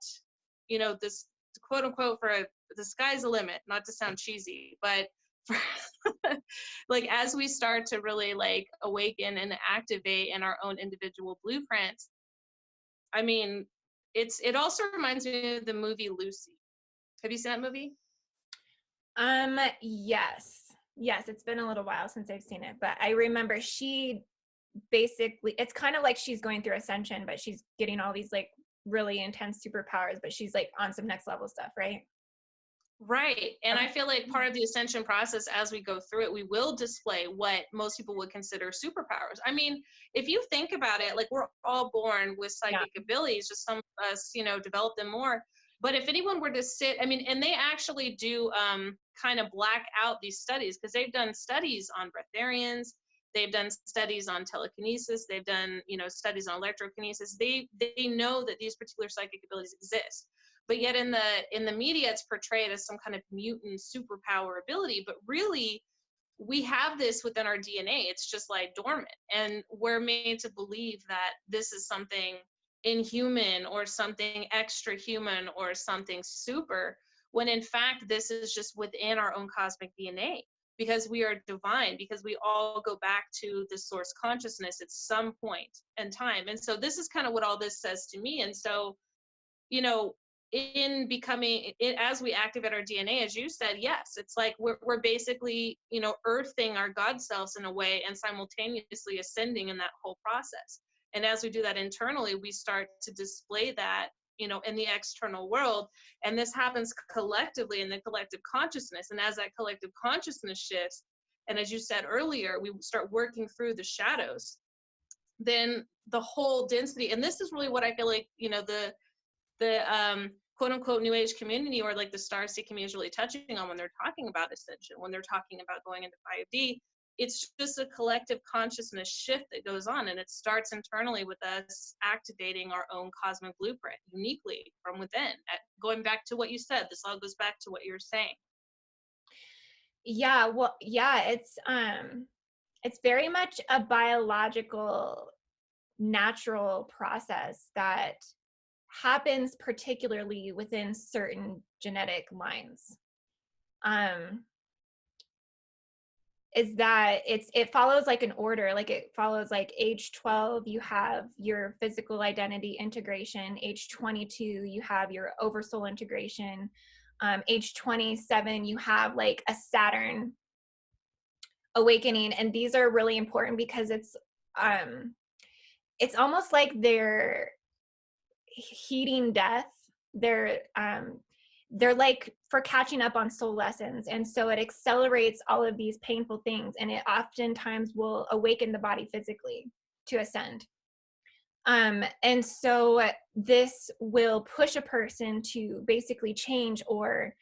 this quote unquote the sky's the limit, not to sound cheesy, but for, like, as we start to really like awaken and activate in our own individual blueprints, I mean, it also reminds me of the movie Lucy. Have you seen that movie? Yes. Yes, it's been a little while since I've seen it, but I remember she basically, it's kind of like she's going through ascension, but she's getting all these like really intense superpowers, but she's like on some next level stuff, right? Right. And I feel like part of the ascension process, as we go through it, we will display what most people would consider superpowers. I mean, if you think about it, like, we're all born with psychic abilities, just some of us, develop them more. But if anyone were to sit, I mean, and they actually do kind of black out these studies, because they've done studies on breatharians, they've done studies on telekinesis, they've done, studies on electrokinesis. They know that these particular psychic abilities exist. But yet in the media, it's portrayed as some kind of mutant superpower ability. But really, we have this within our DNA. It's just like dormant. And we're made to believe that this is something inhuman or something extra human or something super, when in fact, this is just within our own cosmic DNA, because we are divine, because we all go back to the source consciousness at some point in time. And so this is kind of what all this says to me. And so, in becoming it, as we activate our DNA, as you said, yes, it's like we're basically, earthing our God selves in a way, and simultaneously ascending in that whole process. And as we do that internally, we start to display that, in the external world. And this happens collectively in the collective consciousness. And as that collective consciousness shifts, and as you said earlier, we start working through the shadows, then the whole density, and this is really what I feel like, the quote unquote new age community, or like the Starseed community, is really touching on when they're talking about ascension, when they're talking about going into 5D. It's just a collective consciousness shift that goes on, and it starts internally with us activating our own cosmic blueprint uniquely from within. Going back to what you said, this all goes back to what you're saying. Yeah, well, yeah, it's very much a biological, natural process that happens particularly within certain genetic lines. Is that it follows like an order, like it follows like age 12, you have your physical identity integration, age 22, you have your oversoul integration, age 27, you have like a Saturn awakening. And these are really important because it's almost like they're heeding death. They're like for catching up on soul lessons. And so it accelerates all of these painful things, and it oftentimes will awaken the body physically to ascend. And so this will push a person to basically change or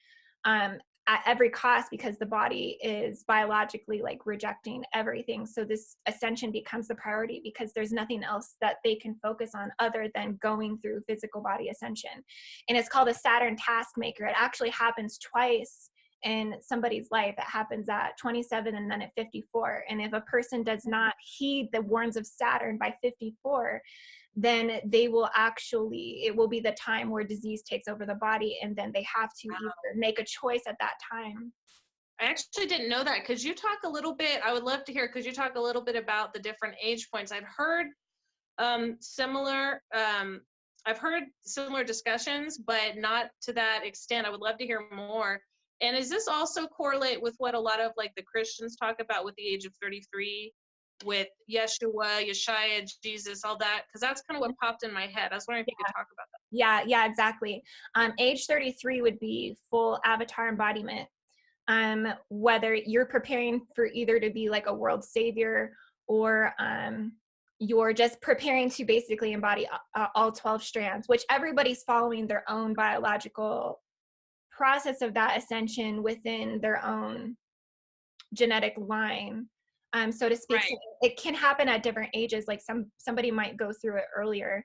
at every cost, because the body is biologically like rejecting everything. So this ascension becomes the priority because there's nothing else that they can focus on other than going through physical body ascension. And it's called a Saturn task maker. It actually happens twice in somebody's life. It happens at 27 and then at 54. And if a person does not heed the warns of Saturn by 54, then they will actually, it will be the time where disease takes over the body, and then they have to either make a choice at that time. I actually didn't know that. Could you talk a little bit, I would love to hear, could you talk a little bit about the different age points? I've heard similar discussions, but not to that extent. I would love to hear more. And does this also correlate with what a lot of like the Christians talk about with the age of 33? With Yeshua, Yeshua, Jesus, all that, because that's kind of what popped in my head. I was wondering if you could talk about that. Yeah, exactly. Age 33 would be full avatar embodiment. Whether you're preparing for either to be like a world savior, or you're just preparing to basically embody all 12 strands, which everybody's following their own biological process of that ascension within their own genetic line. So to speak. Right. So it can happen at different ages. Like somebody might go through it earlier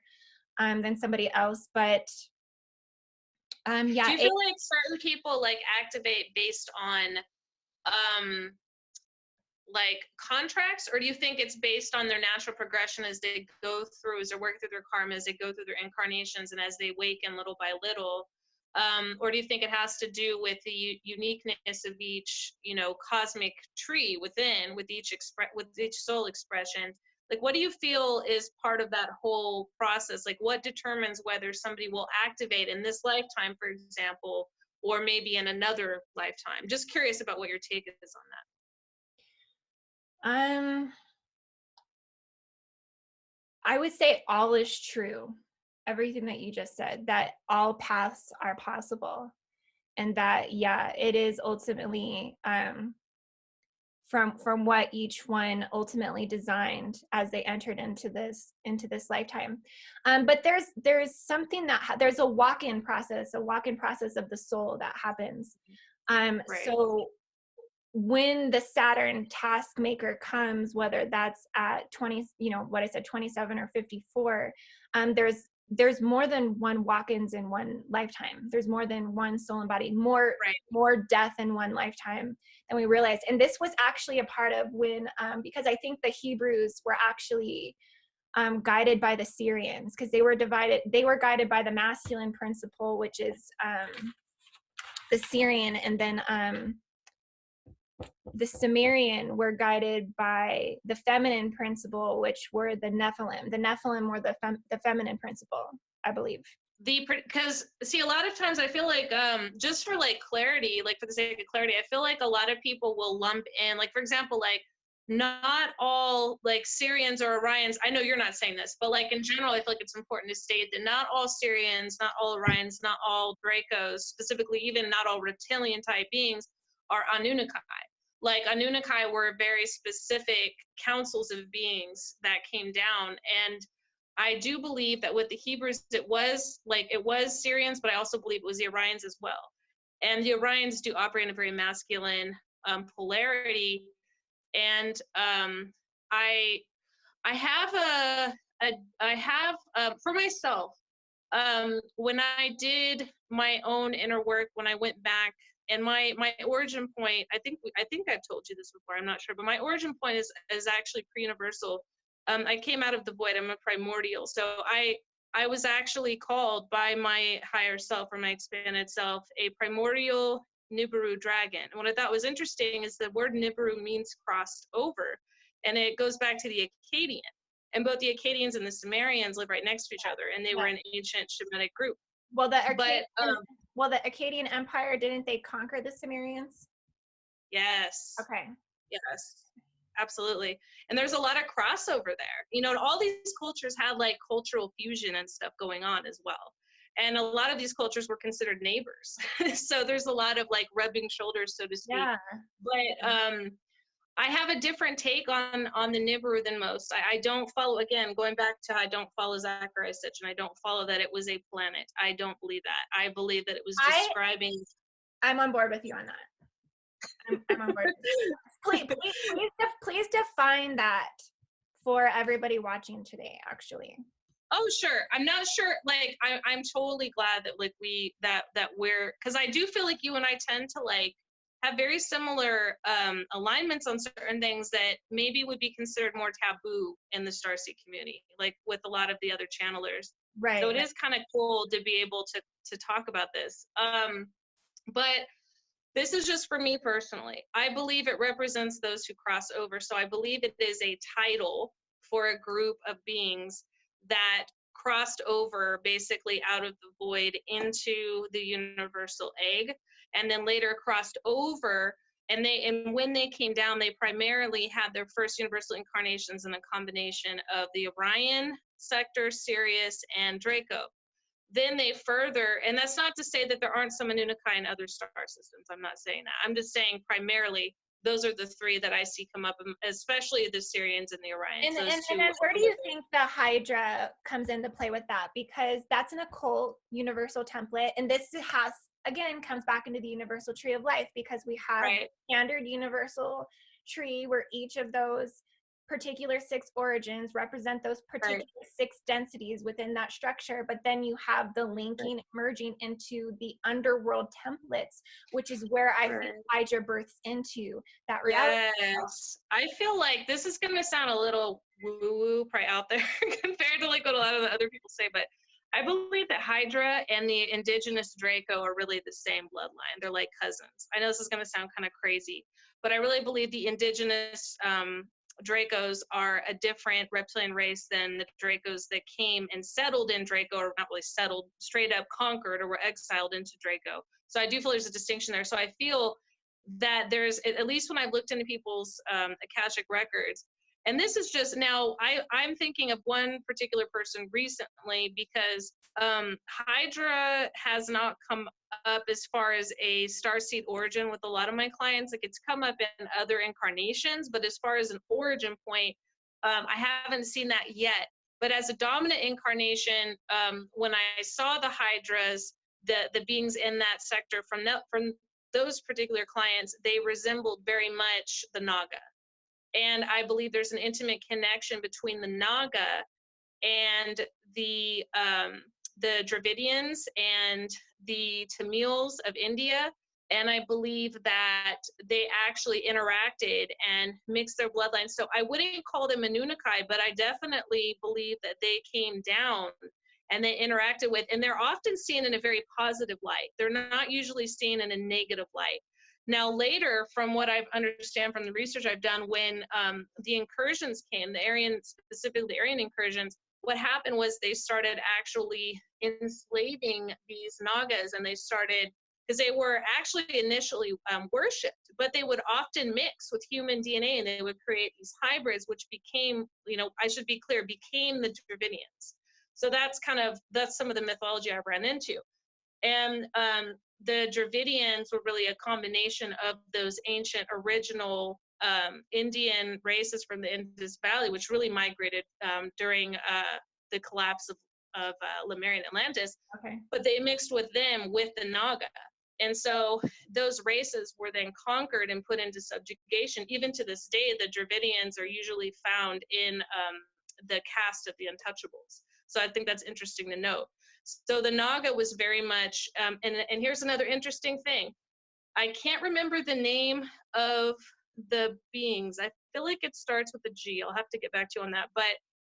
than somebody else, but yeah. Do you feel like certain people like activate based on like contracts, or do you think it's based on their natural progression as they go through, as they work through their karma, as they go through their incarnations, and as they awaken little by little? Or do you think it has to do with the uniqueness of each, you know, cosmic tree within, with each soul expression? Like, what do you feel is part of that whole process? Like, what determines whether somebody will activate in this lifetime, for example, or maybe in another lifetime? Just curious about what your take is on that. I would say all is true. Everything that you just said, that all paths are possible, and that, yeah, it is ultimately from what each one ultimately designed as they entered into this lifetime. But there's something that there's a walk-in process of the soul that happens. Right. So when the Saturn task maker comes, whether that's at 20, you know, what I said, 27 or 54, there's more than one walk-ins in one lifetime. There's more than one soul and body, more death in one lifetime than we realize. And this was actually a part of when, because I think the Hebrews were actually guided by the Syrians, because they were guided by the masculine principle, which is the Syrian, and then the Sumerian were guided by the feminine principle, which were the Nephilim. The Nephilim were the feminine principle, I believe. Because see, a lot of times I feel like just for like clarity, like for the sake of clarity, I feel like a lot of people will lump in, like, for example, like not all like Syrians or Orions, I know you're not saying this, but like in general, I feel like it's important to state that not all Syrians, not all Orions, not all Dracos, specifically even not all reptilian type beings are Anunnaki. Like Anunnaki were very specific councils of beings that came down. And I do believe that with the Hebrews, it was Syrians, but I also believe it was the Orions as well. And the Orions do operate in a very masculine polarity. And I have for myself, when I did my own inner work, when I went back, and my origin point, I think I've told you this before, I'm not sure, but my origin point is actually pre-universal. I came out of the void. I'm a primordial. So I was actually called by my higher self, or my expanded self, a primordial Nibiru dragon. And what I thought was interesting is the word Nibiru means crossed over, and it goes back to the Akkadian. And both the Akkadians and the Sumerians live right next to each other, and they were an ancient Shemitic group. Well, the Akkadian Empire, didn't they conquer the Sumerians? Yes. Okay. Yes, absolutely. And there's a lot of crossover there. You know, all these cultures had like cultural fusion and stuff going on as well. And a lot of these cultures were considered neighbors. So there's a lot of like rubbing shoulders, so to speak. Yeah. But I have a different take on the Nibiru than most. I don't follow, again, going back to, I don't follow Zacharias Sitchin. I don't follow that it was a planet. I don't believe that. I believe that it was describing. I'm on board with you on that. I'm on board. Please define that for everybody watching today, actually. Oh, sure. I'm not sure. Like, I'm totally glad that like that we're, because I do feel like you and I tend to like have very similar alignments on certain things that maybe would be considered more taboo in the Starseed community, like with a lot of the other channelers. Right. So it is kind of cool to be able to talk about this. But this is just for me personally. I believe it represents those who cross over. So I believe it is a title for a group of beings that crossed over basically out of the void into the universal egg, and then later crossed over. And when they came down, they primarily had their first universal incarnations in a combination of the Orion sector, Sirius, and Draco. Then they further, and that's not to say that there aren't some Anunnaki in other star systems. I'm not saying that. I'm just saying primarily those are the three that I see come up, especially the Syrians and the Orions. And then where do you think the Hydra comes into play with that? Because that's an occult universal template, and this has, again, comes back into the universal tree of life, because we have standard universal tree where each of those particular 6 origins represent those particular 6 densities within that structure, but then you have the linking merging into the underworld templates, which is where I think Hydra births into that reality. Yes, I feel like this is going to sound a little woo-woo probably out there compared to like what a lot of the other people say, but I believe that Hydra and the indigenous Draco are really the same bloodline. They're like cousins. I know this is going to sound kind of crazy, but I really believe the indigenous Dracos are a different reptilian race than the Dracos that came and settled in Draco, or not really settled, straight up conquered or were exiled into Draco. So I do feel there's a distinction there. So I feel that there's, at least when I've looked into people's akashic records, and this is just now, I'm thinking of one particular person recently, because Hydra has not come up as far as a starseed origin with a lot of my clients. Like, it's come up in other incarnations, but as far as an origin point, I haven't seen that yet. But as a dominant incarnation, when I saw the Hydras, the beings in that sector from those particular clients, they resembled very much the Naga. And I believe there's an intimate connection between the Naga and the Dravidians and the Tamils of India. And I believe that they actually interacted and mixed their bloodlines. So I wouldn't call them Anunnaki, but I definitely believe that they came down and they interacted with, and they're often seen in a very positive light. They're not usually seen in a negative light. Now, later, from what I understand from the research I've done, when the incursions came, specifically the Aryan incursions, what happened was they started actually enslaving these Nagas, and they started, because they were actually initially worshipped, but they would often mix with human DNA, and they would create these hybrids, which became, I should be clear, became the Dravidians. So that's some of the mythology I've ran into. And the Dravidians were really a combination of those ancient original Indian races from the Indus Valley, which really migrated during the collapse of Lemurian Atlantis. Okay. But they mixed with them with the Naga. And so those races were then conquered and put into subjugation. Even to this day, the Dravidians are usually found in the caste of the Untouchables. So I think that's interesting to note. So the Naga was very much, and here's another interesting thing. I can't remember the name of the beings. I feel like it starts with a G. I'll have to get back to you on that. But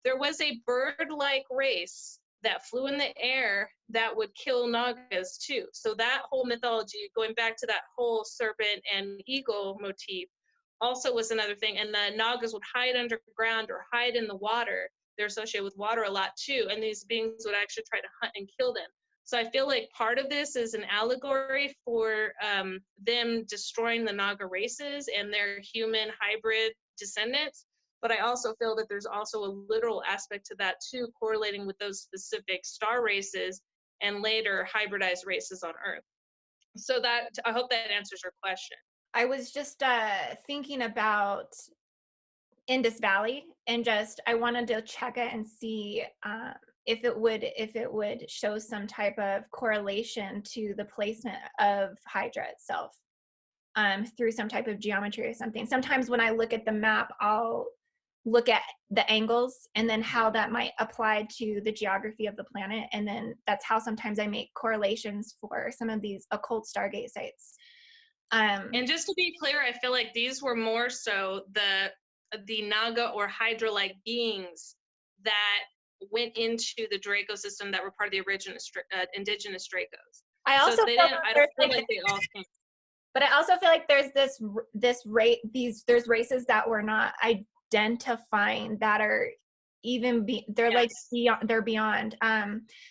there was a bird-like race that flew in the air that would kill Nagas too. So that whole mythology, going back to that whole serpent and eagle motif, also was another thing. And the Nagas would hide underground or hide in the water. They're associated with water a lot too, and these beings would actually try to hunt and kill them. So I feel like part of this is an allegory for them destroying the Naga races and their human hybrid descendants. But I also feel that there's also a literal aspect to that too, correlating with those specific star races and later hybridized races on Earth. So that, I hope that answers your question. I was just thinking about Indus Valley, and I wanted to check it and see if it would show some type of correlation to the placement of Hydra itself, through some type of geometry or something. Sometimes when I look at the map, I'll look at the angles and then how that might apply to the geography of the planet. And then that's how sometimes I make correlations for some of these occult Stargate sites. And just to be clear, I feel like these were more so the Naga or Hydra-like beings that went into the Draco system that were part of the original indigenous Dracos. I also so they feel didn't. like I don't there's feel like they all came. but I also feel like there's there's races that we're not identifying that are even they're Yes. like beyond, they're beyond.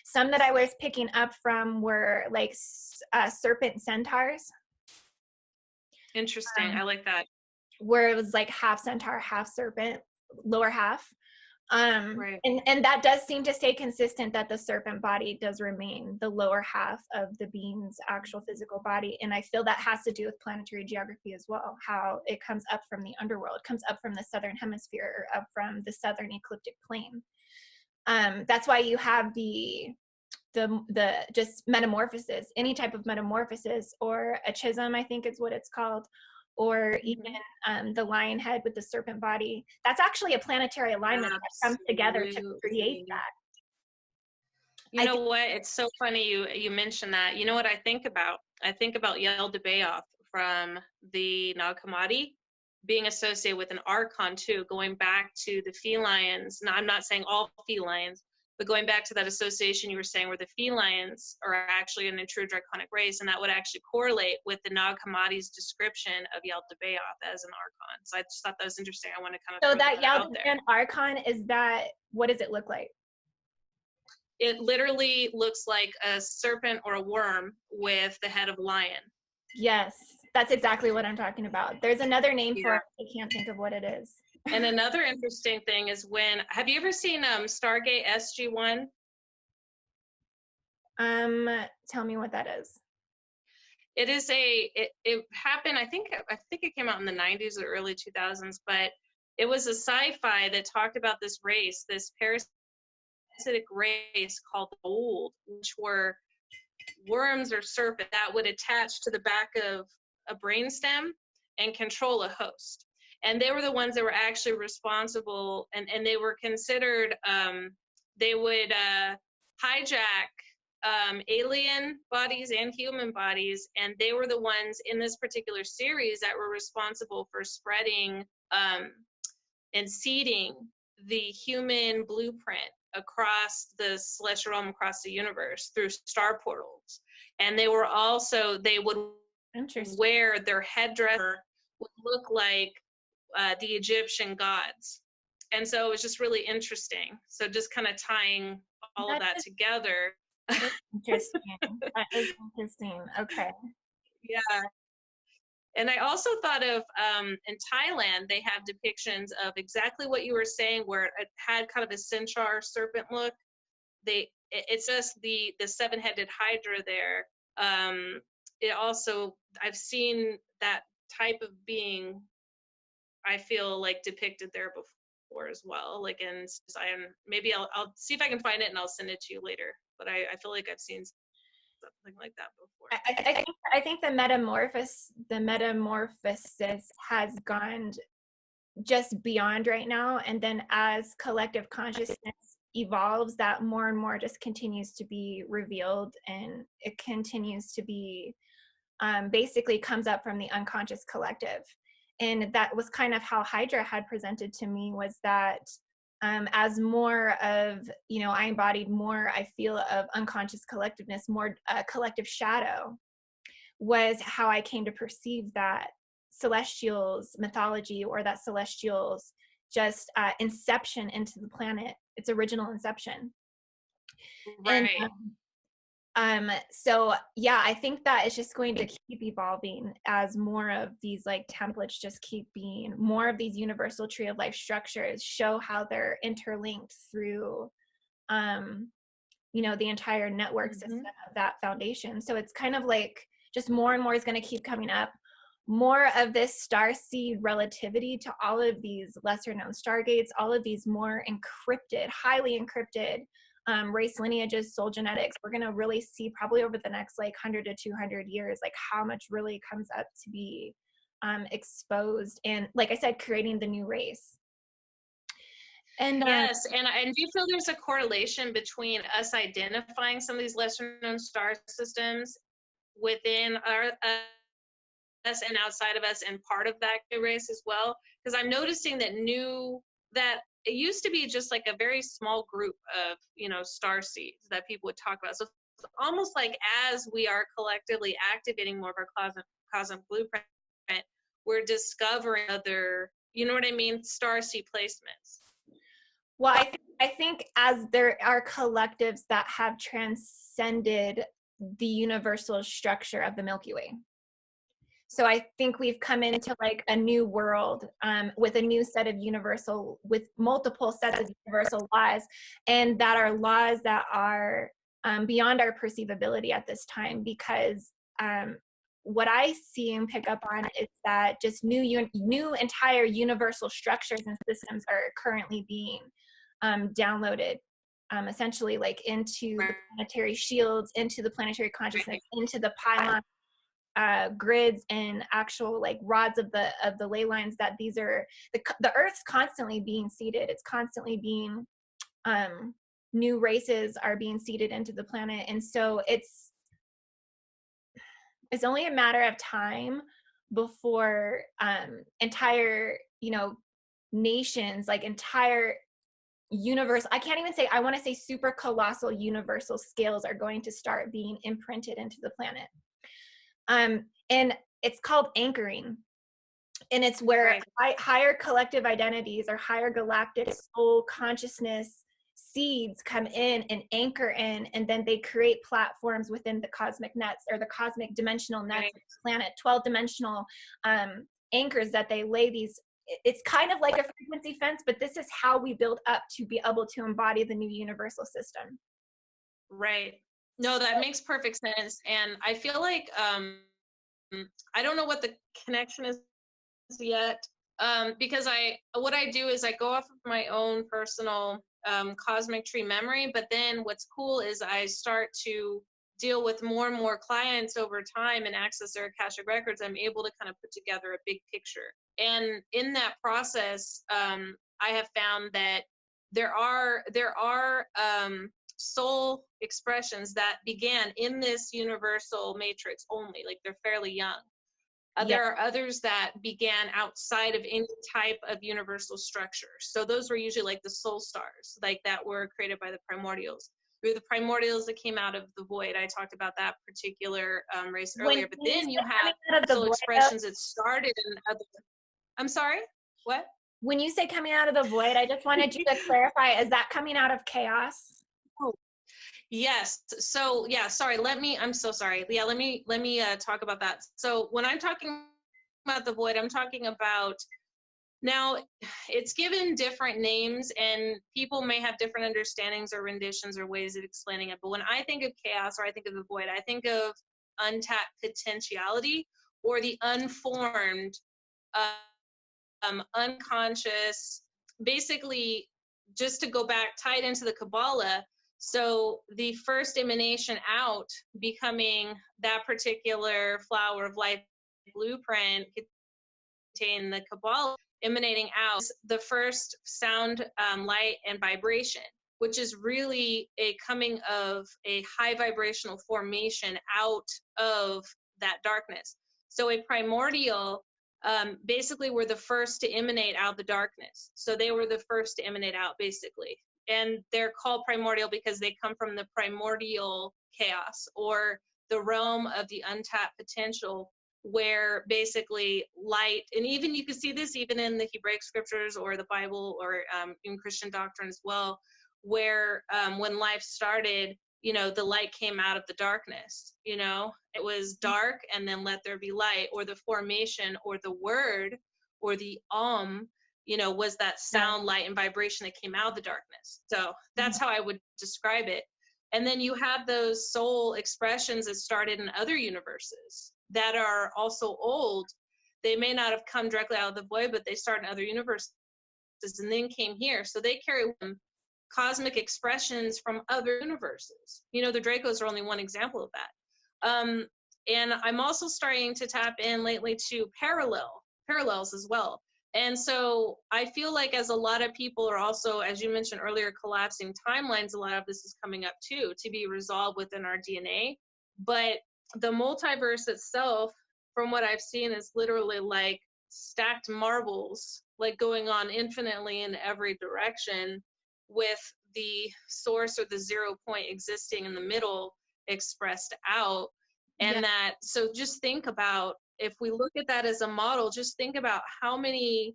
Some that I was picking up from were like serpent centaurs. Interesting. I like that. Where it was like half centaur, half serpent, lower half. Right. And that does seem to stay consistent, that the serpent body does remain the lower half of the being's actual physical body. And I feel that has to do with planetary geography as well, how it comes up from the underworld, comes up from the southern hemisphere, or up from the southern ecliptic plane. That's why you have the just metamorphosis, any type of metamorphosis, or a chism, I think is what it's called, or even the lion head with the serpent body. That's actually a planetary alignment that comes together to create that. You know what? It's so funny you mentioned that. You know what I think about? I think about Yaldabaoth from the Nag Hammadi being associated with an archon too, going back to the felines. Now, I'm not saying all felines, but going back to that association you were saying where the felines are actually an true draconic race, and that would actually correlate with the Nag Hammadi's description of Yaldabaoth as an archon. So I just thought that was interesting. I want to kind of so that Yaldabaoth archon, is that, what does it look like? It literally looks like a serpent or a worm with the head of a lion. Yes, that's exactly what I'm talking about. There's another name for it. I can't think of what it is. And another interesting thing is have you ever seen Stargate SG-1? Tell me what that is. It is it happened, I think it came out in the 90s or early 2000s, but it was a sci-fi that talked about this race, this parasitic race called the Old, which were worms or serpent that would attach to the back of a brainstem and control a host. And they were the ones that were actually responsible, and they were considered, they would hijack alien bodies and human bodies, and they were the ones in this particular series that were responsible for spreading and seeding the human blueprint across the celestial realm, across the universe through star portals. And they would wear their headdress would look like the Egyptian gods. And so it was just really interesting. So just kind of tying all of that together. Interesting. That is interesting. Okay. Yeah. And I also thought of in Thailand, they have depictions of exactly what you were saying, where it had kind of a centaur serpent look. It's just the seven-headed hydra there. It also, I've seen that type of being, I feel like, depicted there before as well. Like in Zion, maybe I'll see if I can find it and I'll send it to you later. But I feel like I've seen something like that before. I think the metamorphosis has gone just beyond right now, and then as collective consciousness evolves, that more and more just continues to be revealed, and it continues to be basically comes up from the unconscious collective. And that was kind of how Hydra had presented to me, was that as more of, I embodied more, I feel, of unconscious collectiveness, more collective shadow, was how I came to perceive that celestials mythology, or that celestials just inception into the planet, its original inception. Right. And so yeah, I think that it's just going to keep evolving as more of these like templates just keep being, more of these universal tree of life structures show how they're interlinked through the entire network system of that foundation. So it's kind of like just more and more is going to keep coming up, more of this starseed relativity to all of these lesser known stargates, all of these more encrypted, highly encrypted race lineages, soul genetics. We're going to really see probably over the next like 100 to 200 years, like how much really comes up to be exposed, and like I said, creating the new race. And yes, and do you feel there's a correlation between us identifying some of these lesser known star systems within us and outside of us, and part of that race as well? Because I'm noticing that it used to be just like a very small group of, star seeds that people would talk about. So it's almost like as we are collectively activating more of our cosmic blueprint, we're discovering other, you know what I mean, star seed placements. Well, I think as there are collectives that have transcended the universal structure of the Milky Way. So I think we've come into like a new world with a new set of with multiple sets of universal laws, and that are laws that are beyond our perceivability at this time, because what I see and pick up on is that just new entire universal structures and systems are currently being downloaded, essentially like into the planetary shields, into the planetary consciousness, into the pylon grids and actual like rods of the ley lines, that these are the Earth's constantly being seeded. It's constantly being new races are being seeded into the planet, and so it's only a matter of time before entire nations, like entire universe, I can't even say, I want to say super colossal universal scales are going to start being imprinted into the planet. And it's called anchoring, and it's where higher collective identities or higher galactic soul consciousness seeds come in and anchor in, and then they create platforms within the cosmic nets, or the cosmic dimensional nets of the planet, 12-dimensional anchors that they lay these. It's kind of like a frequency fence, but this is how we build up to be able to embody the new universal system. Right. No, that makes perfect sense. And I feel like I don't know what the connection is yet, because what I do is I go off of my own personal cosmic tree memory, but then what's cool is I start to deal with more and more clients over time and access their akashic records. I'm able to kind of put together a big picture, and in that process, I have found that there are soul expressions that began in this universal matrix only, like they're fairly young. There are others that began outside of any type of universal structure. So those were usually like the soul stars, like that were created by the primordials. Through the primordials that came out of the void. I talked about that particular race earlier, but then you have soul expressions that started in other. I'm sorry, what? When you say coming out of the void, I just wanted you to clarify, is that coming out of chaos? Oh, yes. So yeah, sorry. I'm so sorry. Yeah, let me talk about that. So when I'm talking about the void, I'm talking about, now it's given different names and people may have different understandings or renditions or ways of explaining it. But when I think of chaos, or I think of the void, I think of untapped potentiality, or the unformed, unconscious, basically, just to go back, tied into the Kabbalah. So the first emanation out, becoming that particular flower of life blueprint contained the Kabbalah, emanating out, the first sound, light, and vibration, which is really a coming of a high vibrational formation out of that darkness. So a primordial basically were the first to emanate out the darkness. So they were the first to emanate out, basically. And they're called primordial because they come from the primordial chaos, or the realm of the untapped potential, where basically light, and even you can see this even in the Hebraic scriptures or the Bible, or in Christian doctrine as well, where when life started, the light came out of the darkness. It was dark, and then let there be light, or the formation, or the word, or the was that sound, light, and vibration that came out of the darkness. So that's how I would describe it. And then you have those soul expressions that started in other universes that are also old. They may not have come directly out of the void, but they start in other universes and then came here. So they carry cosmic expressions from other universes. You know, the Dracos are only one example of that. And I'm also starting to tap in lately to parallels as well. And so I feel like as a lot of people are also, as you mentioned earlier, collapsing timelines, a lot of this is coming up too, to be resolved within our DNA. But the multiverse itself, from what I've seen, is literally like stacked marbles, like going on infinitely in every direction, with the source or the 0 point existing in the middle expressed out. And Yeah. that, so just think about, if we look at that as a model, just think about how many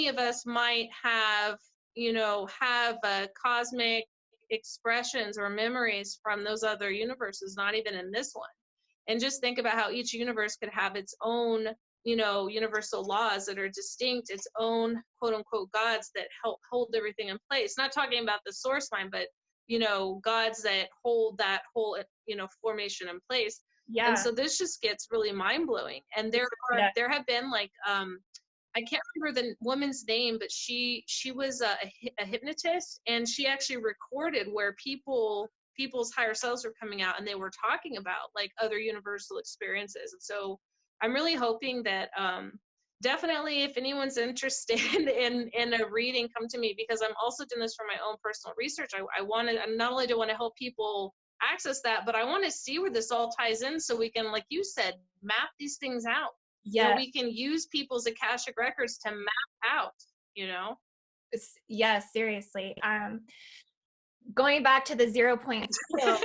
of us might have, you know, have cosmic expressions or memories from those other universes, not even in this one. And just think about how each universe could have its own, you know, universal laws that are distinct, its own quote unquote gods that help hold everything in place. Not talking about the source mind, but, you know, gods that hold that whole, you know, formation in place. Yeah. And so this just gets really mind blowing. And there have been like, I can't remember the woman's name, but she was a hypnotist, and she actually recorded where people's higher selves were coming out, and they were talking about like other universal experiences. And so I'm really hoping that definitely, if anyone's interested in a reading, come to me, because I'm also doing this for my own personal research. I not only do I want to help people access that, but I want to see where this all ties in, so we can, like you said, map these things out. Yeah. You know, we can use people's akashic records to map out, you know. Yeah, seriously. Going back to the 0 point field.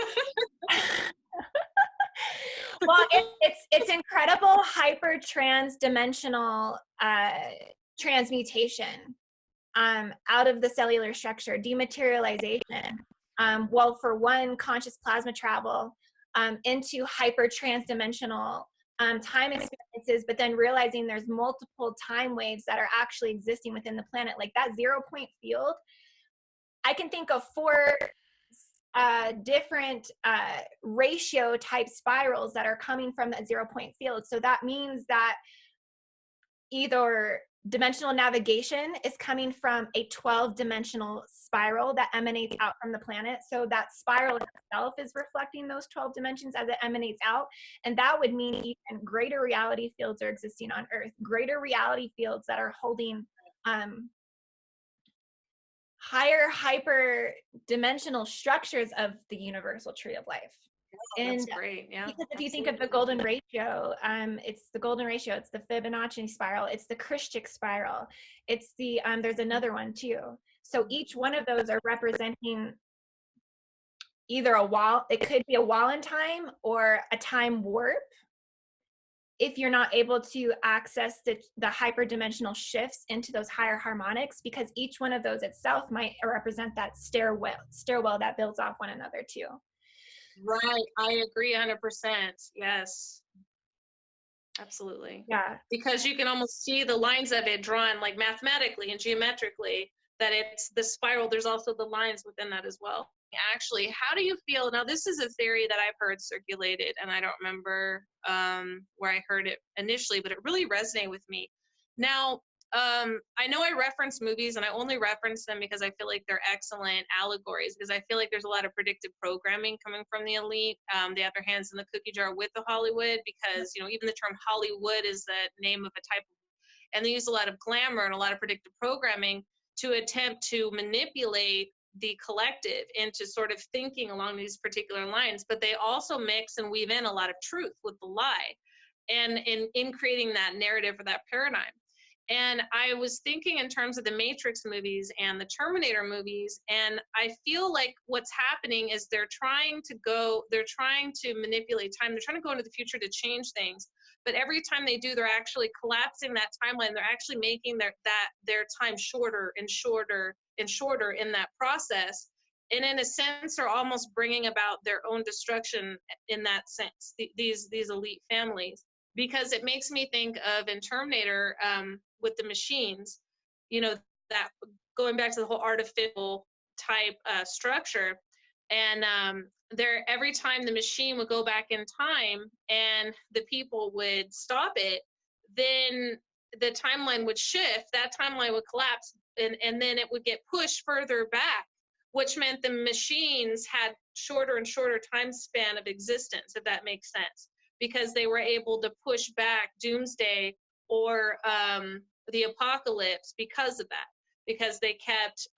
Well, it's incredible hyper transdimensional transmutation out of the cellular structure, dematerialization. Well, for one, conscious plasma travel into hyper transdimensional time experiences, but then realizing there's multiple time waves that are actually existing within the planet. Like that 0 point field, I can think of 4 different ratio type spirals that are coming from that 0 point field. So that means that either dimensional navigation is coming from a 12-dimensional spiral that emanates out from the planet. So that spiral itself is reflecting those 12 dimensions as it emanates out. And that would mean even greater reality fields are existing on Earth, greater reality fields that are holding higher hyper dimensional structures of the universal tree of life. Oh, that's great. Yeah, because if you think of the golden ratio, it's the golden ratio, it's the Fibonacci spiral, it's the Christic spiral, it's the there's another one too. So each one of those are representing either a wall, it could be a wall in time or a time warp, if you're not able to access the hyperdimensional shifts into those higher harmonics, because each one of those itself might represent that stairwell that builds off one another too. Right, I agree 100%. Yes, absolutely. Yeah, because you can almost see the lines of it drawn like mathematically and geometrically, that it's the spiral. There's also the lines within that as well. Actually, how do you feel? Now, this is a theory that I've heard circulated, and I don't remember where I heard it initially, but it really resonated with me. Now, I know I reference movies, and I only reference them because I feel like they're excellent allegories, because I feel like there's a lot of predictive programming coming from the elite. They have their hands in the cookie jar with the Hollywood, because, you know, even the term Hollywood is the name of a type of, and they use a lot of glamour and a lot of predictive programming to attempt to manipulate the collective into sort of thinking along these particular lines. But they also mix and weave in a lot of truth with the lie, and in creating that narrative or that paradigm. And I was thinking in terms of the Matrix movies and the Terminator movies, and I feel like what's happening is they're trying to manipulate time. They're trying to go into the future to change things. But every time they do, they're actually collapsing that timeline. They're actually making their time shorter and shorter and shorter in that process. And in a sense, are almost bringing about their own destruction in that sense, these elite families. Because it makes me think of in Terminator, with the machines, you know, that going back to the whole artificial type structure. And every time the machine would go back in time and the people would stop it, then the timeline would shift, that timeline would collapse, and then it would get pushed further back which meant the machines had shorter and shorter time span of existence, if that makes sense, because they were able to push back doomsday or the apocalypse because of that, because they kept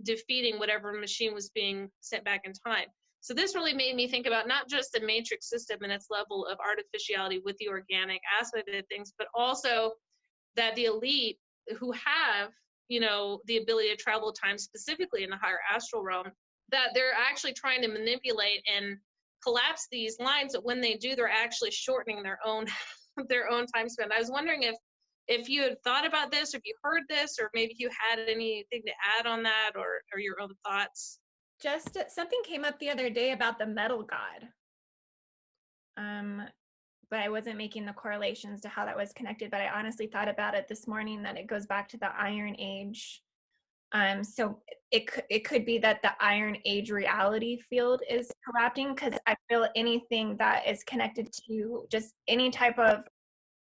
defeating whatever machine was being sent back in time. So this really made me think about not just the matrix system and its level of artificiality with the organic aspect of things, but also that the elite who have, you know, the ability to travel time, specifically in the higher astral realm, that they're actually trying to manipulate and collapse these lines, but when they do, they're actually shortening their own their own time span. I was wondering if you had thought about this, or if you heard this, or maybe you had anything to add on that, or your own thoughts. Just something came up the other day about the metal god. But I wasn't making the correlations to how that was connected, but I honestly thought about it this morning, that it goes back to the Iron Age. So it could be that the Iron Age reality field is collapsing, because I feel anything that is connected to just any type of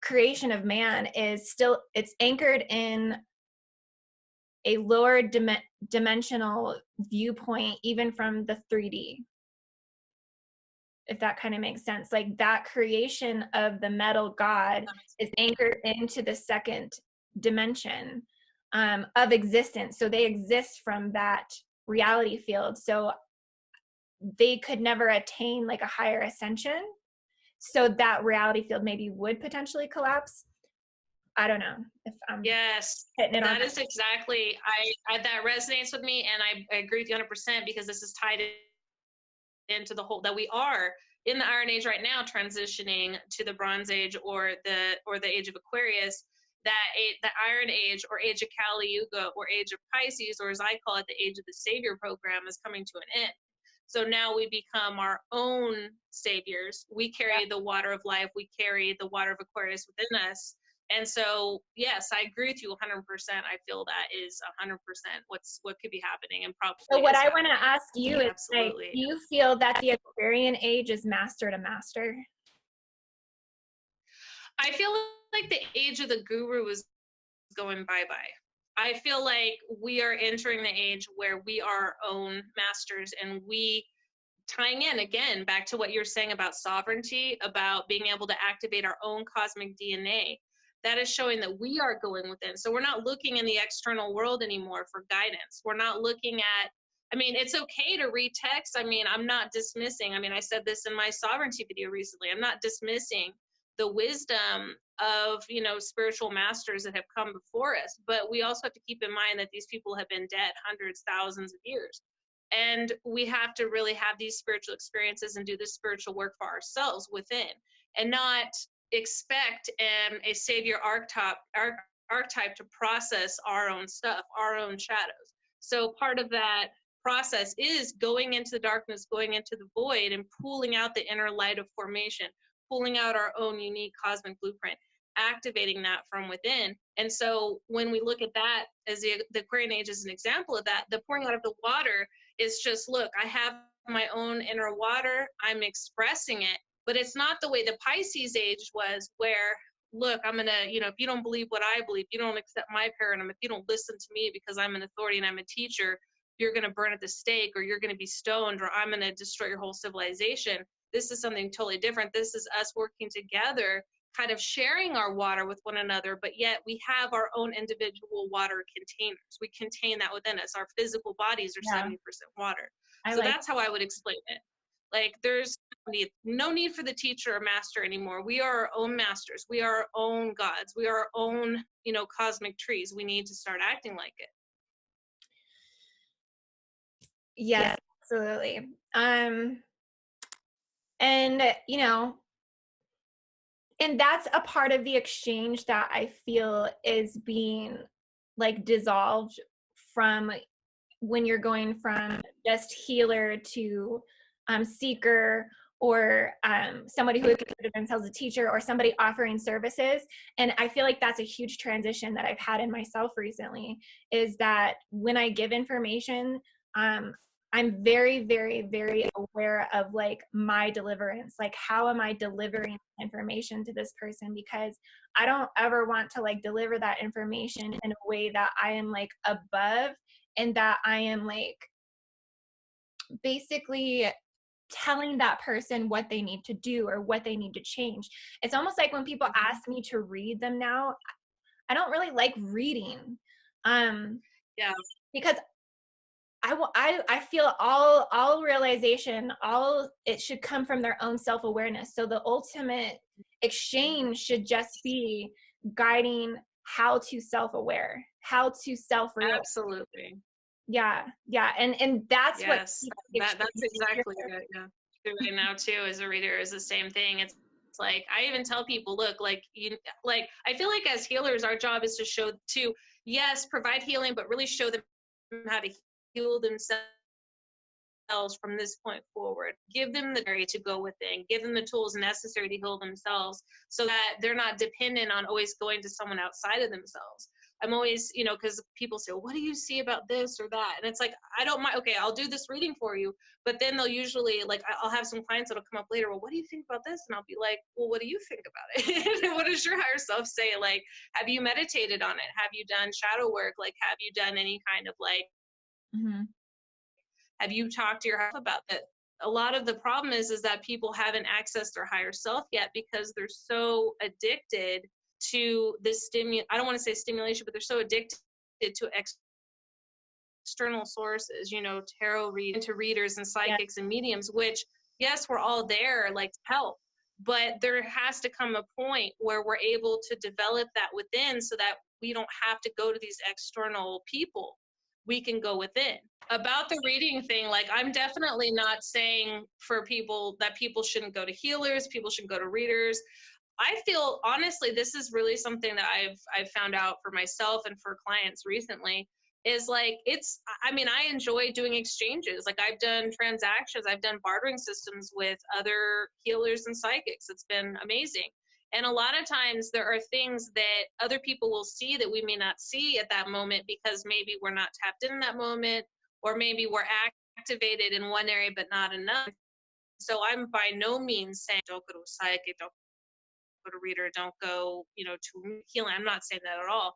creation of man is still, it's anchored in a lower dimensional viewpoint, even from the 3D, if that kind of makes sense. Like, that creation of the metal god is anchored into the second dimension of existence. So they exist from that reality field. So they could never attain like a higher ascension. So that reality field maybe would potentially collapse. I don't know if I'm Yes, hitting it on. that is exactly, I that resonates with me, and I agree with you 100%, because this is tied into the whole, that we are in the Iron Age right now, transitioning to the Bronze Age, or the Age of Aquarius. That the Iron Age, or Age of Kali Yuga, or Age of Pisces, or as I call it, the Age of the Savior program, is coming to an end. So now we become our own saviors. We carry the water of life. We carry the water of Aquarius within us. And so, yes, I agree with you 100%. I feel that is 100% what could be happening, and probably. So what is I want to ask you is, like, absolutely. do you feel that the Aquarian age is master to master? I feel like the age of the guru is going bye-bye. I feel like we are entering the age where we are our own masters, and we, tying in again back to what you're saying about sovereignty, about being able to activate our own cosmic DNA, that is showing that we are going within. So we're not looking in the external world anymore for guidance. We're not looking at, I mean, it's okay to read text. I mean, I'm not dismissing, I mean, I said this in my sovereignty video recently, I'm not dismissing the wisdom of, you know, spiritual masters that have come before us, but we also have to keep in mind that these people have been dead hundreds, thousands of years. And we have to really have these spiritual experiences and do this spiritual work for ourselves within, and not expect a savior archetype to process our own stuff, our own shadows. So part of that process is going into the darkness, going into the void, and pulling out the inner light of formation, pulling out our own unique cosmic blueprint, activating that from within. And so when we look at that as the Aquarian age is an example of that, the pouring out of the water is just, look, I have my own inner water, I'm expressing it, but it's not the way the Pisces age was, where, look, I'm gonna, you know, if you don't believe what I believe, you don't accept my paradigm, if you don't listen to me because I'm an authority and I'm a teacher, you're gonna burn at the stake, or you're gonna be stoned, or I'm gonna destroy your whole civilization. This is something totally different. This is us working together, kind of sharing our water with one another, but yet we have our own individual water containers. We contain that within us. Our physical bodies are 70% water. So that's how I would explain it. Like, there's no need for the teacher or master anymore. We are our own masters. We are our own gods. We are our own, you know, cosmic trees. We need to start acting like it. Yes, absolutely. And, you know, and that's a part of the exchange that I feel is being like dissolved from when you're going from just healer to seeker, or somebody who would consider themselves a teacher, or somebody offering services. And I feel like that's a huge transition that I've had in myself recently, is that when I give information, I'm very, very, very aware of like my deliverance. Like, how am I delivering information to this person? Because I don't ever want to like deliver that information in a way that I am like above, and that I am like basically telling that person what they need to do or what they need to change. It's almost like when people ask me to read them now, I don't really like reading, Yeah, because I feel all realization, all it should come from their own self-awareness. So the ultimate exchange should just be guiding how to self-aware, how to self-realize. absolutely. Yeah, yeah, and that's what Yes, keeps the that's exchange exactly it. Yeah, right now too, as a reader, is the same thing. It's like I even tell people, look, like like I feel like as healers, our job is to show to yes, provide healing, but really show them how to heal themselves from this point forward. Give them the area to go within, give them the tools necessary to heal themselves so that they're not dependent on always going to someone outside of themselves. I'm always, because people say, well, what do you see about this or that? And it's like, I don't mind. Okay, I'll do this reading for you. But then they'll usually, like, I'll have some clients that'll come up later. Well, what do you think about this? And I'll be like, well, what do you think about it? What does your higher self say? Like, have you meditated on it? Have you done shadow work? Like, have you done any kind of like, Mm-hmm. have you talked to your health about it? A lot of the problem is that people haven't accessed their higher self yet because they're so addicted to this I don't want to say stimulation, but they're so addicted to external sources, tarot to readers and Yeah. psychics and mediums, which yes, we're all there like to help, but there has to come a point where we're able to develop that within so that we don't have to go to these external people. We can go within. About the reading thing, like I'm definitely not saying for people that people shouldn't go to healers, people should go to readers. I feel honestly, this is really something that I've found out for myself and for clients recently is like I enjoy doing exchanges. Like I've done transactions, I've done bartering systems with other healers and psychics. It's been amazing. And a lot of times there are things that other people will see that we may not see at that moment because maybe we're not tapped in that moment, or maybe we're activated in one area but not enough. So I'm by no means saying don't go to a psychic, don't go to reader, don't go, to healing. I'm not saying that at all.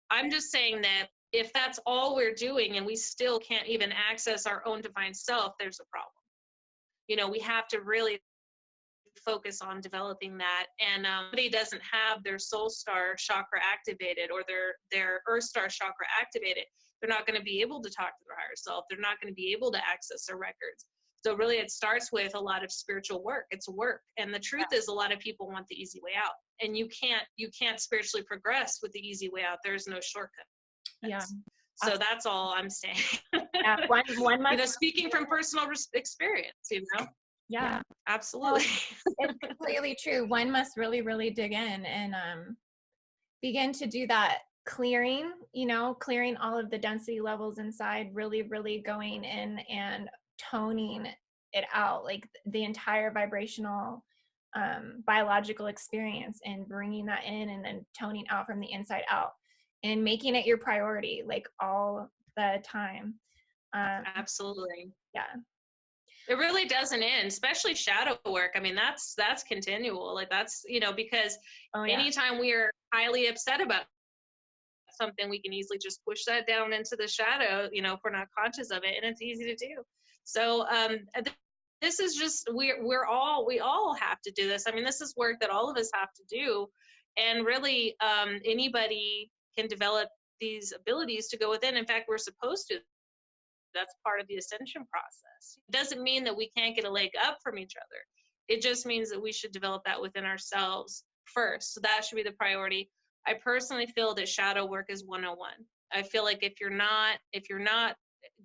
I'm just saying that if that's all we're doing and we still can't even access our own divine self, there's a problem. We have to really focus on developing that. And somebody doesn't have their soul star chakra activated or their earth star chakra activated, they're not going to be able to talk to their higher self. They're not going to be able to access their records. So really it starts with a lot of spiritual work. It's work. And the truth is a lot of people want the easy way out. And you can't spiritually progress with the easy way out. There's no shortcut. Yeah. So that's all I'm saying. Yeah. One must, speaking from personal experience, yeah. Absolutely. It's completely true. One must really, really dig in and begin to do that clearing, clearing all of the density levels inside, really, really going in and toning it out, like the entire vibrational biological experience, and bringing that in and then toning out from the inside out and making it your priority, like all the time. Absolutely. Yeah. It really doesn't end, especially shadow work. I mean, that's continual. Like that's, because anytime we are highly upset about something, we can easily just push that down into the shadow, if we're not conscious of it, and it's easy to do. So this is just we all have to do this. I mean, this is work that all of us have to do, and really anybody can develop these abilities to go within. In fact, we're supposed to. That's part of the ascension process. It doesn't mean that we can't get a leg up from each other. It just means that we should develop that within ourselves first. So that should be the priority. I personally feel that shadow work is 101. I feel like if you're not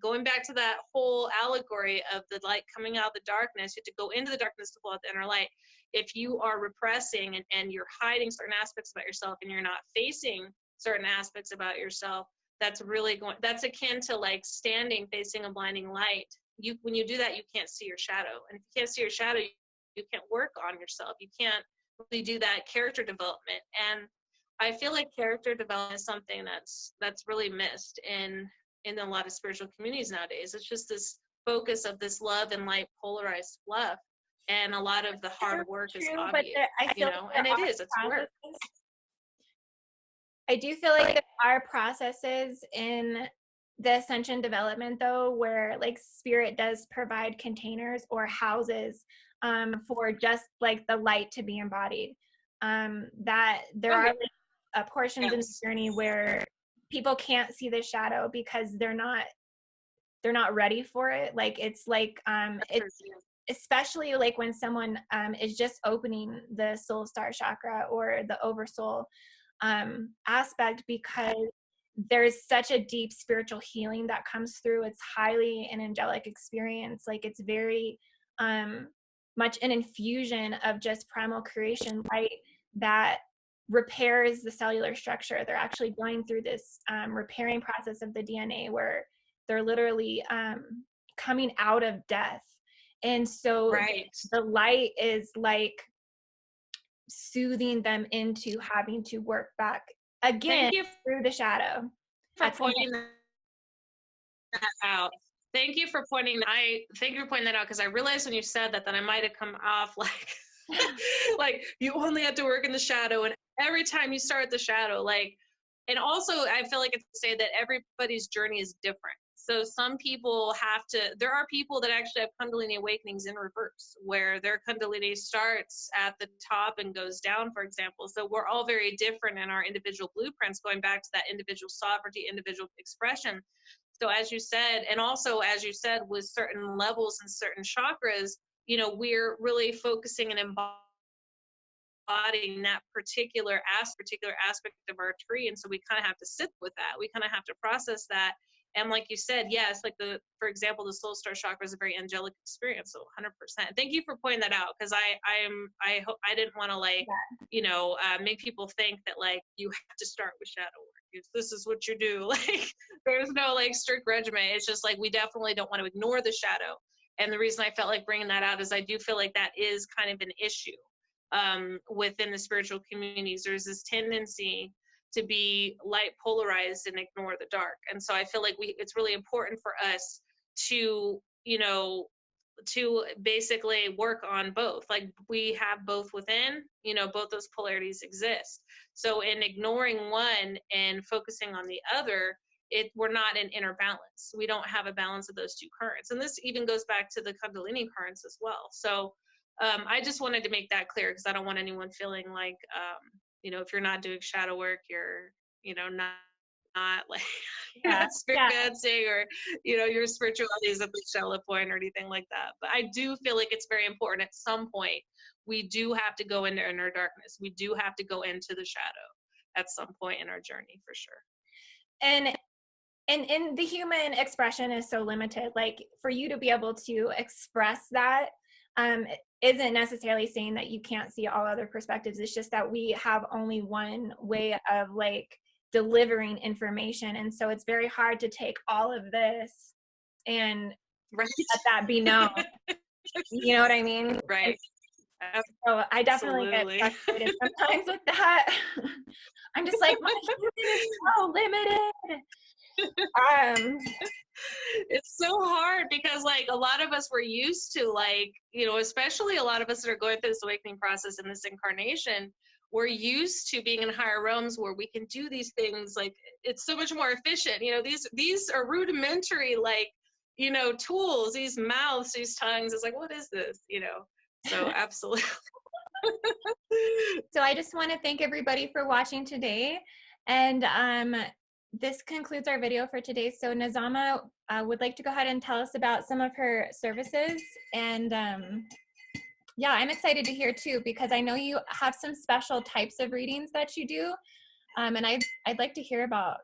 going back to that whole allegory of the light coming out of the darkness, you have to go into the darkness to pull out the inner light. If you are repressing and you're hiding certain aspects about yourself and you're not facing certain aspects about yourself, that's akin to like standing facing a blinding light. When you do that, you can't see your shadow. And if you can't see your shadow, you can't work on yourself. You can't really do that character development. And I feel like character development is something that's really missed in a lot of spiritual communities nowadays. It's just this focus of this love and light polarized fluff. And a lot of the hard work is obvious, and it's work. I do feel like there are processes in the ascension development though, where like spirit does provide containers or houses for just like the light to be embodied. That there are like, portions in the Yes. journey where people can't see the shadow because they're not ready for it. Like it's like it's especially like when someone is just opening the soul star chakra or the oversoul aspect, because there's such a deep spiritual healing that comes through. It's highly an angelic experience. Like it's very much an infusion of just primal creation light that repairs the cellular structure. They're actually going through this repairing process of the DNA where they're literally coming out of death. And so the light is like soothing them into having to work back again through the shadow. For pointing that out. Thank you for pointing that out, because I realized when you said that I might have come off like like you only have to work in the shadow, and every time you start the shadow, like, and also I feel like it's to say that everybody's journey is different. So some people there are people that actually have Kundalini awakenings in reverse, where their Kundalini starts at the top and goes down, for example. So we're all very different in our individual blueprints, going back to that individual sovereignty, individual expression. So as you said, and also as you said, with certain levels and certain chakras, you know, we're really focusing and embodying that particular aspect of our tree. And so we kind of have to sit with that. We kind of have to process that. And like you said, yes, like for example, the soul star chakra is a very angelic experience. So 100%. Thank you for pointing that out. Cause I didn't want to like, you know, make people think that like you have to start with shadow work. This is what you do. Like there's no like strict regimen. It's just like, we definitely don't want to ignore the shadow. And the reason I felt like bringing that out is I do feel like that is kind of an issue within the spiritual communities. There's this tendency to be light polarized and ignore the dark. And so I feel like it's really important for us to, you know, to basically work on both. Like we have both within, you know, both those polarities exist. So in ignoring one and focusing on the other, we're not in inner balance. We don't have a balance of those two currents. And this even goes back to the Kundalini currents as well. So I just wanted to make that clear, because I don't want anyone feeling like, you know, if you're not doing shadow work, you're, you know, not like spirit dancing, or, you know, your spirituality is at the shallow point or anything like that. But I do feel like it's very important at some point. We do have to go into inner darkness. We do have to go into the shadow at some point in our journey, for sure. And the human expression is so limited. Like for you to be able to express that isn't necessarily saying that you can't see all other perspectives. It's just that we have only one way of like delivering information. And so it's very hard to take all of this and let that be known. You know what I mean? Right. So I definitely get frustrated sometimes with that. I'm just like, my human is so limited. It's so hard, because like a lot of us were used to, like, you know, especially a lot of us that are going through this awakening process in this incarnation, we're used to being in higher realms where we can do these things. Like it's so much more efficient. You know, these are rudimentary, like, you know, tools, these mouths, these tongues. It's like, what is this? You know, so absolutely. So I just want to thank everybody for watching today. And this concludes our video for today. So Nazama would like to go ahead and tell us about some of her services. And yeah, I'm excited to hear too, because I know you have some special types of readings that you do. And I'd like to hear about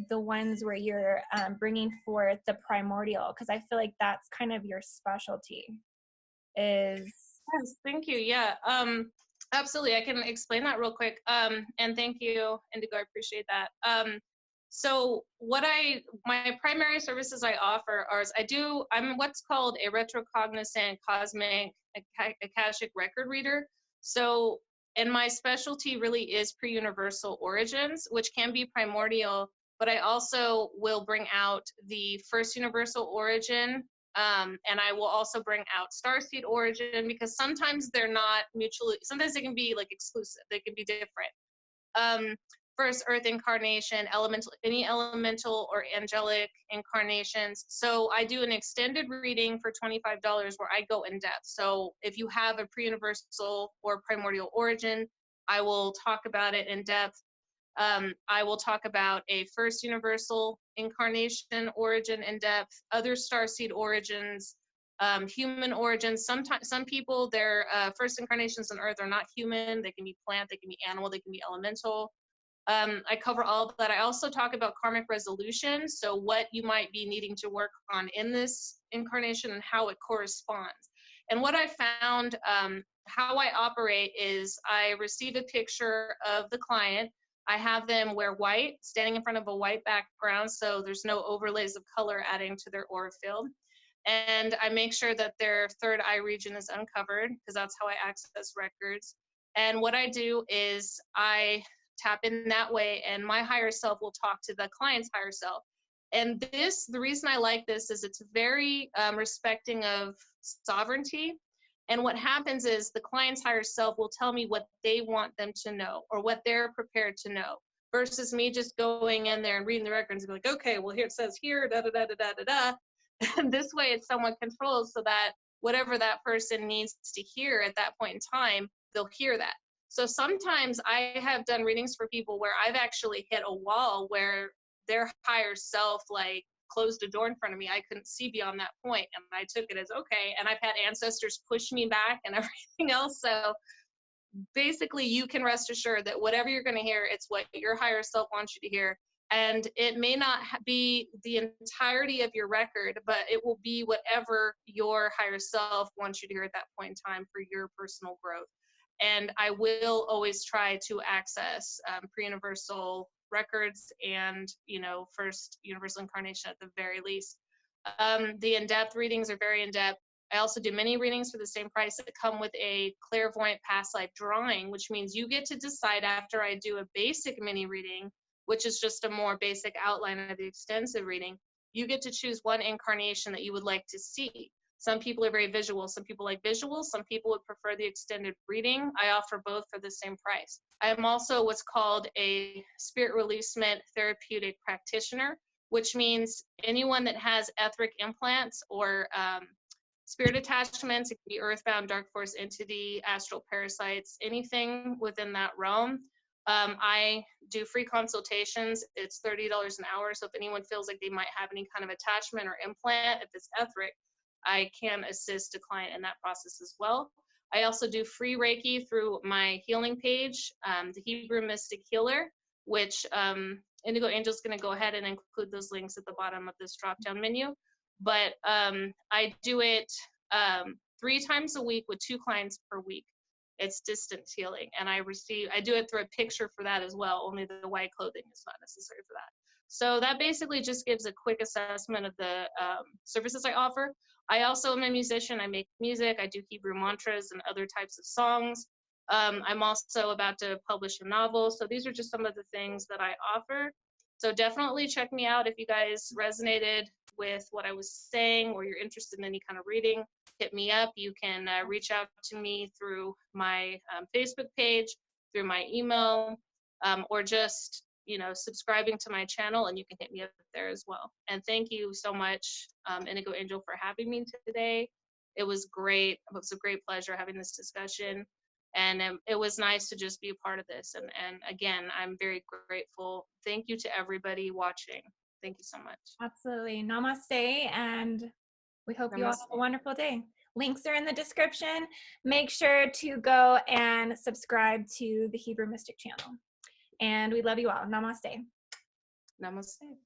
the ones where you're bringing forth the primordial, because I feel like that's kind of your specialty. Yes, thank you. Yeah, absolutely. I can explain that real quick. And thank you, Indigo. I appreciate that. So my primary services I offer I'm what's called a retrocognizant cosmic akashic record reader. So, and my specialty really is pre-universal origins, which can be primordial, but I also will bring out the first universal origin, and I will also bring out starseed origin, because sometimes they're not mutually, sometimes they can be like exclusive, they can be different. first earth incarnation, any elemental or angelic incarnations. So I do an extended reading for $25 where I go in depth. So if you have a pre-universal or primordial origin, I will talk about it in depth. I will talk about a first universal incarnation origin in depth, other starseed origins, human origins. Sometimes some people, their first incarnations on Earth are not human. They can be plant, they can be animal, they can be elemental. I cover all of that. I also talk about karmic resolution, so what you might be needing to work on in this incarnation and how it corresponds. And what I found, how I operate is I receive a picture of the client. I have them wear white, standing in front of a white background, so there's no overlays of color adding to their aura field. And I make sure that their third eye region is uncovered, because that's how I access records. And what I do is I tap in that way, and my higher self will talk to the client's higher self. And this, the reason I like this is it's very respecting of sovereignty. And what happens is the client's higher self will tell me what they want them to know or what they're prepared to know, versus me just going in there and reading the records and be like, okay, well, here it says here, da da da da da da da. And this way it's somewhat controlled, so that whatever that person needs to hear at that point in time, they'll hear that. So sometimes I have done readings for people where I've actually hit a wall where their higher self like closed a door in front of me. I couldn't see beyond that point, and I took it as okay. And I've had ancestors push me back and everything else. So basically you can rest assured that whatever you're going to hear, it's what your higher self wants you to hear. And it may not be the entirety of your record, but it will be whatever your higher self wants you to hear at that point in time for your personal growth. And I will always try to access pre-universal records and, you know, first universal incarnation at the very least. The in-depth readings are very in-depth. I also do mini readings for the same price that come with a clairvoyant past life drawing, which means you get to decide after I do a basic mini reading, which is just a more basic outline of the extensive reading. You get to choose one incarnation that you would like to see. Some people are very visual. Some people like visuals. Some people would prefer the extended reading. I offer both for the same price. I am also what's called a spirit releasement therapeutic practitioner, which means anyone that has etheric implants or spirit attachments, it can be earthbound, dark force entity, astral parasites, anything within that realm. I do free consultations. It's $30 an hour. So if anyone feels like they might have any kind of attachment or implant, if it's etheric, I can assist a client in that process as well. I also do free Reiki through my healing page, the Hebrew Mystic Healer, which Indigo Angel is going to go ahead and include those links at the bottom of this drop-down menu. But I do it 3 times a week with 2 clients per week. It's distance healing, and I do it through a picture for that as well. Only the white clothing is not necessary for that. So that basically just gives a quick assessment of the services I offer. I also am a musician. I make music. I do Hebrew mantras and other types of songs. I'm also about to publish a novel. So these are just some of the things that I offer. So definitely check me out if you guys resonated with what I was saying, or you're interested in any kind of reading. Hit me up. You can reach out to me through my Facebook page, through my email, or just, you know, subscribing to my channel, and you can hit me up there as well. And thank you so much, Indigo Angel, for having me today. It was great. It was a great pleasure having this discussion. And it was nice to just be a part of this. And again, I'm very grateful. Thank you to everybody watching. Thank you so much. Absolutely. Namaste, and we hope you all have a wonderful day. Links are in the description. Make sure to go and subscribe to the Hebrew Mystic channel. And we love you all. Namaste. Namaste.